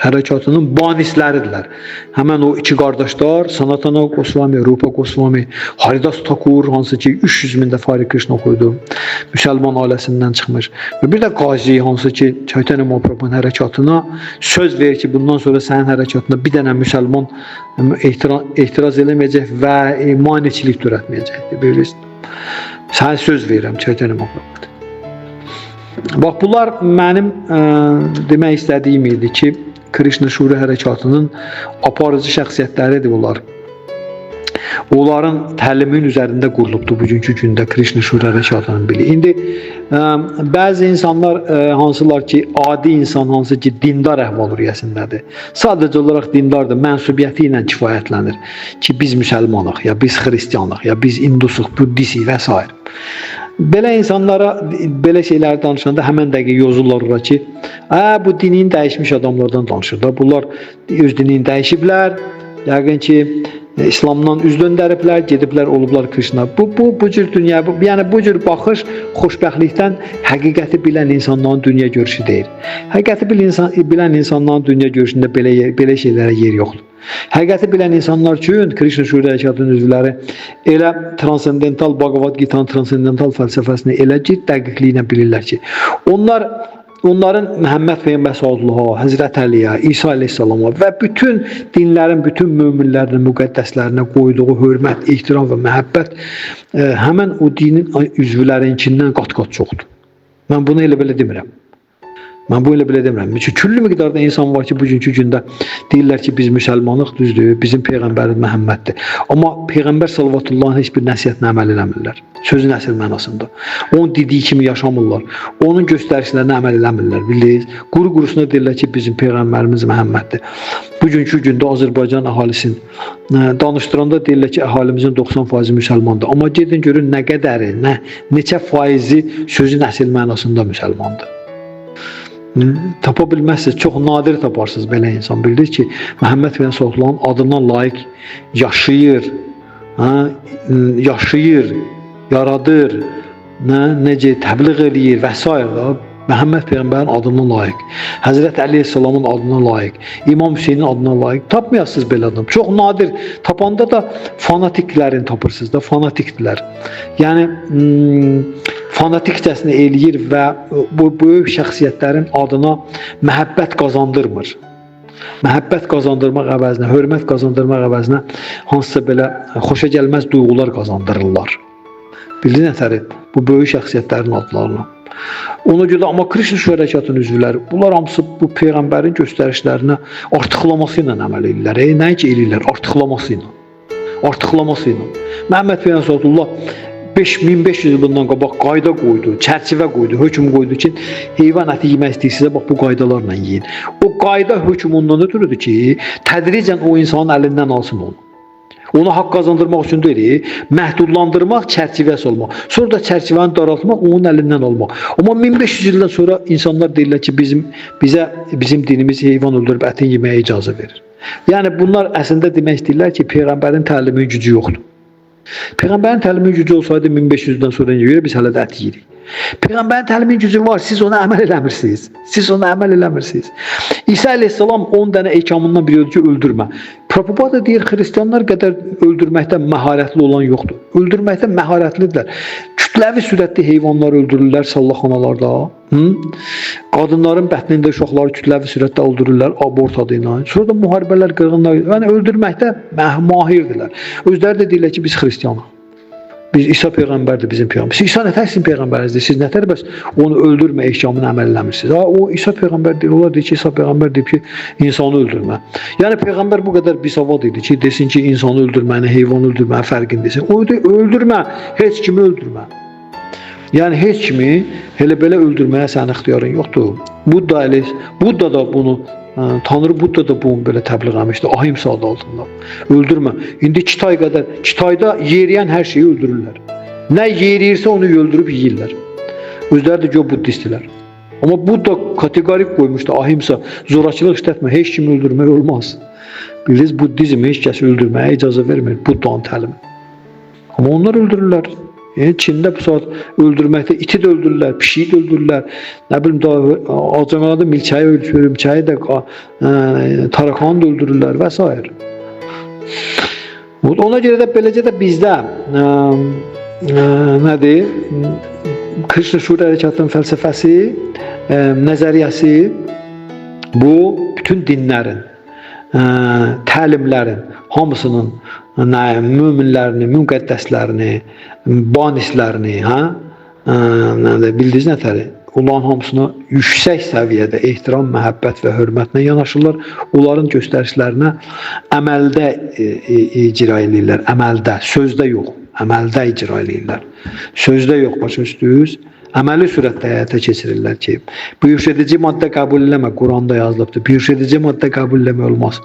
Hərəkatının banisləridirlər. Həmən o iki qardaşlar, Sanatana Goswami, Rupa Goswami, Haridas Thakur, hansı ki 300 min dəfə Hare Krishna oxuydu, müsəlman ailəsindən çıxmış. Və bir də Qazi, hansı ki Çaytanya Mahaprabhu'nun hərəkatına söz verir ki, bundan sonra sənin hərəkatına bir dənə müsəlman etiraz eləməyəcək və maneçilik törətməyəcəkdir. Bilirsiniz. Sənə söz verirəm Çaytanya Mahaprabhu'da. Bax, bunlar mənim demək istədiyim idi ki, Krishna Şuri Hərəkatının aparıcı şəxsiyyətləridir bunlar. Onların təlimin üzərində qurulubdur bugünkü gündə Krishna Şuri Hərəkatının biri. İndi bəzi insanlar hansılar ki, adi insan hansı ki, dindar əhval-ruhiyyəsindədir. Sadəcə olaraq dindardır, mənsubiyyəti ilə kifayətlənir ki, biz müsəlmanıq, ya biz xristiyanıq, ya biz indusuq, buddisik və s. Belə insanlara belə şeylər danışanda həmən dəqiqə yozurlar ora ki, bu dinini dəyişmiş adamlardan danışır da. Bunlar öz dinini dəyişiblər, yəqin ki, İslamdan üz döndəriblər, gediblər, olublar Krishna. Bu cür dünya, yəni bu cür baxış xoşbəxtlikdən həqiqəti bilən insanların dünya görüşü deyil. Həqiqəti bilən insanların dünya görüşündə belə şeylərə yer yoxdur. Həqiqəti bilən insanlar üçün Krishna Şuri Hərəkatının üzvləri elə transendental Bhagavad Gita'nın transendental fəlsəfəsini elə ciddi dəqiqliklə bilirlər ki, onların Məhəmməd Peyğəmbər sallallahu Həzrət Əliyə, İsa əleyhissalama və bütün dinlərin, bütün möminlərin, müqəddəslərinə qoyduğu hörmət, ehtiram və məhəbbət həmən o dinin üzvlərinkindən qat-qat çoxdur. Mən bunu elə belə demirəm. Mən bu ilə belə demirəm. Çünki küllü miqdarda insan var ki, bugünkü gündə deyirlər ki, biz müsəlmanlıq düzdür, bizim peyğəmbərimiz Məhəmməddir. Amma peyğəmbər sallallahu heç bir nəsihətinə əməl eləmirlər. Sözün əsl mənasında. Onun dediyi kimi yaşamırlar. Onun göstərişlərinə əməl eləmirlər, bildiniz? Quru-qurusuna deyirlər ki, bizim peyğəmbərimiz Məhəmməddir. Bugünkü gündə Azərbaycan əhalisini danışdıranda deyirlər ki, əhalimizin 90% müsəlmandır. Amma gedin görün nə qədəri, neçə faizi sözün əsl mənasında müsəlmandır. Tapa bilməzsiniz, çox nadir taparsınız belə insan. Bildiniz ki, Məhəmməd bin Sallallahu adından layiq yaşayır, yaradır, necə təbliğ eləyir və s. Məhəmməd peyğəmbərin adından layiq, Həzrət Əli əleyhissalamın adından layiq, İmam Hüseynin adından layiq tapmayasınız belə adam. Çox nadir. Tapanda da fanatiklərin tapırsınız da, fanatikdilər. Yəni fanatikcəsini eləyir və bu böyük şəxsiyyətlərin adına məhəbbət qazandırmır. Məhəbbət qazandırmaq əvəzinə, hörmət qazandırmaq əvəzinə hansısa belə xoşa gəlməz duyğular qazandırırlar. Bildiniz nətəri? Bu böyük şəxsiyyətlərin adlarına. Ona görə amma Krishna hərəkatının üzvləri, bunlar hamısı bu peyğəmbərin göstərişlərinə artıqlaması ilə əməl edirlər. Nəinki eləyirlər, artıqlaması ilə. Artıqlaması ilə. Məhəmməd bin Sallallahu 1500 il bundan qabaq qayda qoydu, çərçivə qoydu, hökm qoydu ki, heyvan əti yemək istəyirsinizsə bax bu qaydalarla yeyin. O qayda hökm ondan ötürüdür ki, tədricən o insanın əlindən alsın onu. Ona haqq qazandırmaq üçün deyil, məhdudlandırmaq, çərçivəsi olmaq. Sonra da çərçivəni daraltmaq, onun əlindən almaq. Amma 1500 ildən sonra insanlar deyirlər ki, bizim dinimiz heyvan öldürüb ətin yeməyə icazə verir. Yəni bunlar əslində demək istəyirlər ki, peyğəmbərin təliminin gücü yoxdur. Peyğəmbərin təliminin gücü olsaydı 1500-dən sonra görə biz hələ də ət yeyirik. Peyğəmbərin təliminin gücü var, siz ona əməl eləmirsiniz. Siz ona əməl eləmirsiniz. İsa əleyhissalam 10 dənə ehkamından biri ki, öldürmə. Prabhupada deyir, xristianlar qədər öldürməkdə məharətli olan yoxdur. Öldürməkdə məharətlidirlər. Kütləvi sürətli heyvanlar öldürürlər sallaxanalarda. Qadınların bətnində uşaqları kütləvi sürətdə öldürürlər abort adı ilə. Sonra da müharibələr, qırğınlar, yəni öldürməkdə mahirdirlər. Özləri də deyirlər ki, biz xristianıq. Biz İsa peyğəmbərdir bizim peyğəmbər. Siz İsa nətər sizin peyğəmbərinizdir? Siz nətər bəs onu öldürmə ehkamını əməl eləmirsiniz? O İsa peyğəmbər deyir, onlar deyir ki, İsa peyğəmbər deyib ki, insanı öldürmə. Yəni peyğəmbər bu qədər bisavad idi ki, desin ki, insanı öldürməni, heyvanı öldürməni fərqini desin. O deyir, öldürmə, heç kimi öldürmə. Yəni heç kimi elə belə öldürməyə sənin ixtiyarın yoxdur. Budda da bunu Tanrı Budda da bunu belə təbliğ etmişdi, ahimsa adı altında. Öldürmə. İndi Kitayda yeriyən hər şeyi öldürürlər. Nə yeriyirsə onu öldürüb yeyirlər. Özləri də buddistlər. Amma Budda kategorik qoymuşdu, ahimsa, zorakılıq işlətmə, heç kimi öldürmək olmaz. Bilirsiniz, buddizm heç kəsi öldürməyə icazə vermir, Buddanın təlimi. Amma onlar öldürürlər. Yəni Çində bu saat öldürməkdə iti də öldürürlər, pişiyi də öldürürlər. Nə bilim daha Azərbaycanda milçəyi öldürür, milçəyi də tarakanı da öldürürlər və s. Ona görə də beləcə də bizdə nədir? Krishna hərəkatının fəlsəfəsi, nəzəriyyəsi bu bütün dinlərin, təlimlərin hamısının möminlərini, müqəddəslərini, banislərini, bildiniz nətəri? Onların hamısına yüksək səviyyədə ehtiram, məhəbbət və hörmətlə yanaşırlar. Onların göstərişlərinə əməldə icra edirlər, əməldə, sözdə yox, əməldə icra edirlər. Sözdə yox, başa düşdünüz? Əməli sürətdə həyata keçirirlər ki, buyurşedici maddə qəbul eləmə, Quranda yazılıbdır. Buyurşedici maddə qəbul eləmə olmaz.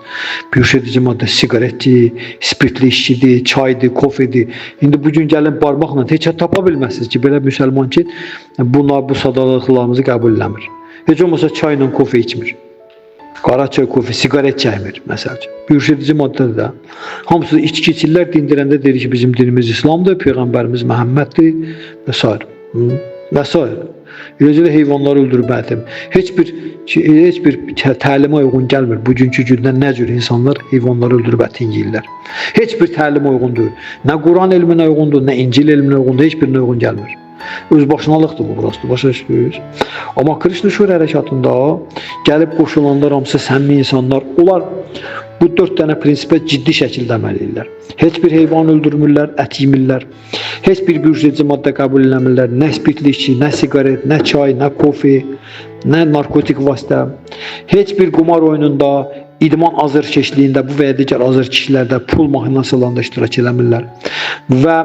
Buyurşedici maddə siqaretdir, spirtli işçidir, çaydır, kofedir. İndi bugün gəlin barmaqla heç tapa bilməzsiniz ki, belə müsəlman ki, bunlar bu sadalıqlarımızı qəbul eləmir. Heç olmasa çayla kofe içmir. Qara çay, kofe, siqaret çəkmir, məsələn. Buyurşedici maddədir də. Hamısı içki içirlər, dindirəndə deyir ki, bizim dinimiz İslamdır, Peyğəmbərimiz Məhəmməddir və s. Və s. Eləcə də heyvanları öldürüb ətim. Heç bir təlimə uyğun gəlmir. Bugünkü gündə nə cür insanlar heyvanları öldürüb ətin yeyirlər. Heç bir təlimə uyğun deyil. Nə Quran elminə uyğundur, nə İncil elminə uyğundur, heç birinə uyğun gəlmir. Özbaşınalıqdır bu burası, başa düşdünüz? Amma Krishna hərəkatında gəlib qoşulanlar hamısı səmimi insanlar, onlar bu 4 dənə prinsipə ciddi şəkildə əməl edirlər. Heç bir heyvan öldürmürlər, ət yemirlər. Heç bir buyurşedici maddə qəbul eləmirlər. Nə spirtli içki, nə siqaret, nə çay, nə kofe, nə narkotik vasitə, heç bir qumar oyununda, idman azarkeşliyində bu və ya digər azarkeşlərdə pul maxinasiyalarında iştirak eləmirlər və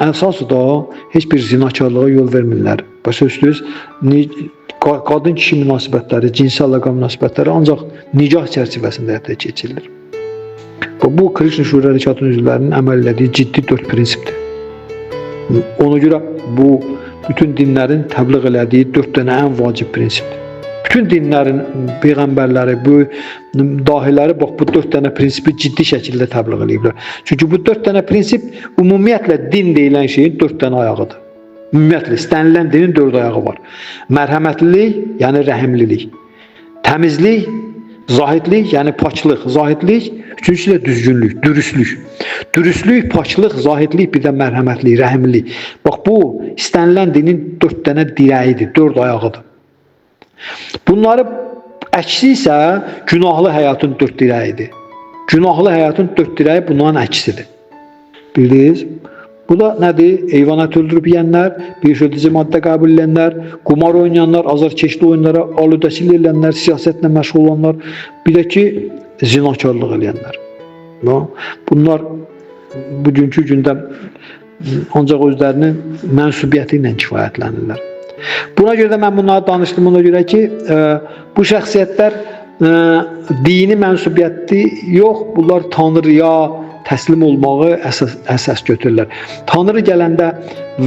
əsası da heç bir zinakarlığa yol vermirlər. Başa düşdünüz? Qadın-kişi münasibətləri, cinsi əlaqə münasibətləri ancaq nikah çərçivəsində həyata keçirilir. Bu Krishna Şura Hərəkatının üzvlərinin əməl etdiyi ciddi 4 prinsipdir. Ona görə bu bütün dinlərin təbliğ elədiyi 4 dənə ən vacib prinsipdir. Bütün dinlərin peyğəmbərləri, bu dahiləri bax bu 4 dənə prinsipi ciddi şəkildə təbliğ eləyiblər. Çünki bu 4 dənə prinsip ümumiyyətlə din deyilən şeyin 4 dənə ayağıdır. Ümumiyyətlə istənilən dinin 4 ayağı var. Mərhəmətlilik, yəni rəhimlilik. Təmizlik, zahidlik, yəni paklıq, zahidlik, üçüncüsü də düzgünlük, dürüstlük. Dürüstlük, paklıq, zahidlik, bir də mərhəmətlik, rəhimlilik. Bax bu istənilən dinin 4 dənə dirəyidir, 4 ayağıdır. Bunları əksi isə günahlı həyatın 4 dirəyidir. Günahlı həyatın 4 dirəyi bunların əksidir. Bildiniz? Bu da nədir? Heyvanat öldürüb yeyənlər, bir şödücü maddə qəbul edənlər, qumar oynayanlar, azarkeşli oyunlara aludəçilik edənlər, siyasətlə məşğul olanlar, bir də ki, zinakarlıq edənlər. Bunlar bugünkü gündə ancaq özlərinin mənsubiyyəti ilə kifayətlənirlər. Buna görə də mən bunları danışdım, ona görə ki, bu şəxsiyyətlər dini mənsubiyyəti yox, bunlar Tanrıya təslim olmağı əsas götürürlər. Tanrı gələndə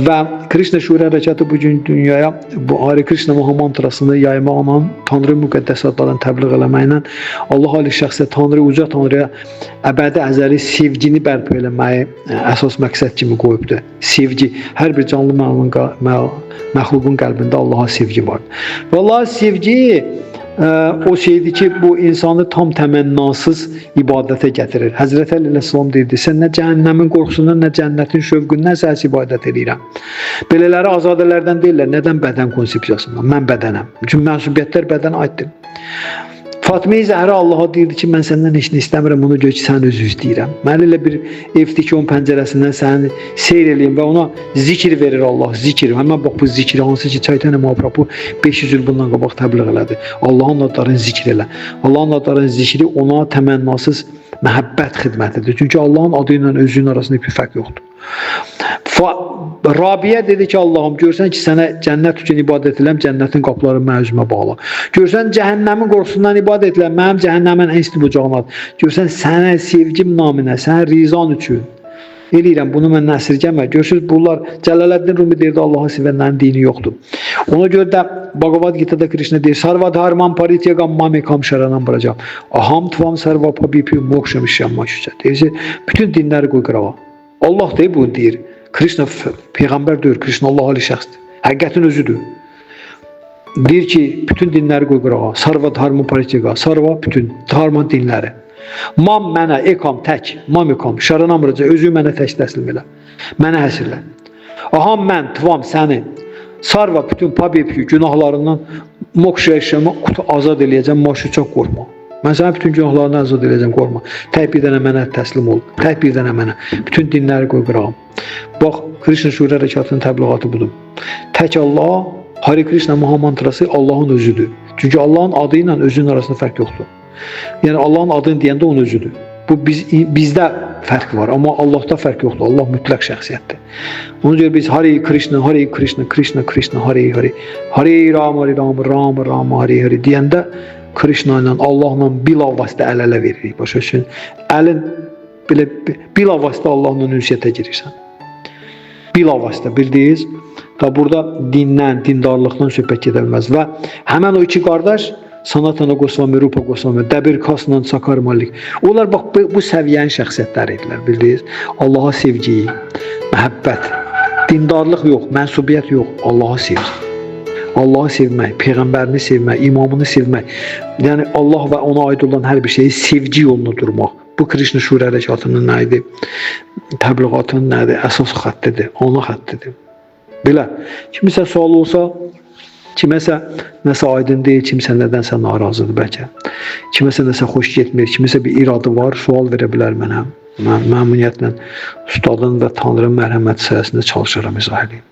və Krishna Şura Hərəkatı bugün dünyaya bu Hare Krishna Mahamantrasını yaymaqla, Tanrı müqəddəsatlarını təbliğ eləməklə Allah Ali şəxsiyyət Tanrı, uca Tanrıya əbədi əzəli sevgini bərpa eləməyi əsas məqsəd kimi qoyubdur. Sevgi, hər bir canlı məxluqun qəlbində Allaha sevgi var. Və Allaha sevgi o şeydir ki, bu insanı tam təmənnasız ibadətə gətirir. Həzrət Əli əleyhissalam deyirdi, sən nə cəhənnəmin qorxusundan, nə cənnətin şövqündən səhəs ibadət edirəm. Belələri azadələrdən deyirlər, nədən bədən konsepsiyasından? Mən bədənəm. Çünki mənsubiyyətlər bədənə aiddir. Fatime-i Zəhra Allaha deyirdi ki, mən səndən heç nə istəmirəm, ona görə ki, sən özü istəyirəm. Mən elə bir evdəki onun pəncərəsindən səni seyr eləyim və ona zikir verir Allah, zikir. Həmən bax bu zikri, hansı ki, Çaytanya Mahaprabhu 500 il bundan qabaq təbliğ elədi. Allahın adlarını zikr elə. Allahın adlarının zikri ona təmənnasız məhəbbət xidmətidir. Çünki Allahın adı ilə özünün arasında bir fərq yoxdur. Rabiyə dedi ki, Allahım, görsən ki, sənə cənnət üçün ibadət ediləm, cənnətin qapıları mənim üzümə bağla. Görsən cəhənnəmin qorxusundan ibadət ediləm, mənim cəhənnəmin ən isti bucağınadır. Görsən sənə sevgim naminə, sənə rizan üçün eləyirəm, bunu mən əsirgəmə. Görürsünüz, bunlar Cəlaləddin Rumi deyirdi, Allahı sevənlərin dini yoxdur. Ona görə də Bhagavad Gita'da Krishna deyir, Sarvadharman parityagam mamekam sharanam brajam. Aham tvam sarva pabipi moksham shammashucha. Deyir, bütün dinləri qoy qırağa. Allah deyir, bunu deyir. Krishna peyğəmbər deyir, Krishna Allah ali şəxsdir. Həqiqətin özüdür. Deyir ki, bütün dinləri qoy qırağa. Sarva dharma parityaga, sarva bütün dharma dinləri. Mam mənə, ekam tək, mam ekam, şaranam raca, özü mənə tək təslim elə. Mənə həsrlə. Aham mən, tvam səni, sarva bütün pabipki günahlarından moksha yaşama azad eləyəcəm, maşı çox qorxma. Mən sənə bütün günahlarını azad edəcəm, qorxma. Tək bir dənə mənə təslim ol. Tək bir dənə mənə. Bütün dinləri qoy qırağım. Bax, Krishna Şura Hərəkatının təbliğatı budur. Tək Allah, Hare Krishna Mahamantrası Allahın özüdür. Çünki Allahın adı ilə özünün arasında fərq yoxdur. Yəni Allahın adını deyəndə onun özüdür. Bu bizdə fərq var, amma Allahda fərq yoxdur. Allah mütləq şəxsiyyətdir. Ona görə biz Hare Krishna, Hare Krishna, Krishna Krishna, Hare Hare, Hare Rama, Hare Rama, Rama Rama, Hare Hare deyəndə Krishna ilə, Allahla bilavasitə əl-ələ veririk. Başa düşün. Əlin belə bilavasitə Allahla ünsiyyətə girirsən. Bilavasitə, bildiniz? Da burada dindən, dindarlıqdan söhbət gedə bilməz. Və həmən o iki qardaş Sanatana Goswami, Rupa Goswami, Dəbir Kasla, Sakar Malik. Onlar bax bu səviyyənin şəxsiyyətləri idilər, bildiniz? Allaha sevgi, məhəbbət, dindarlıq yox, mənsubiyyət yox, Allaha sevgi. Allahı sevmək, peyğəmbərini sevmək, imamını sevmək. Yəni Allah və ona aid olan hər bir şeyi sevgi yoluna durmaq. Bu Krishna Şura Hərəkatının nə idi? Təbliğatının nədir? Əsas xəttidir, ana xəttidir. Belə, kimisə sual olsa, kiməsə nəsə aydın deyil, kimsə nədənsə narazıdır bəlkə. Kiməsə nəsə xoş getmir, kimisə bir iradı var, sual verə bilər mənə. Mən məmnuniyyətlə ustadın və Tanrının mərhəməti sayəsində çalışaram izah edeyim.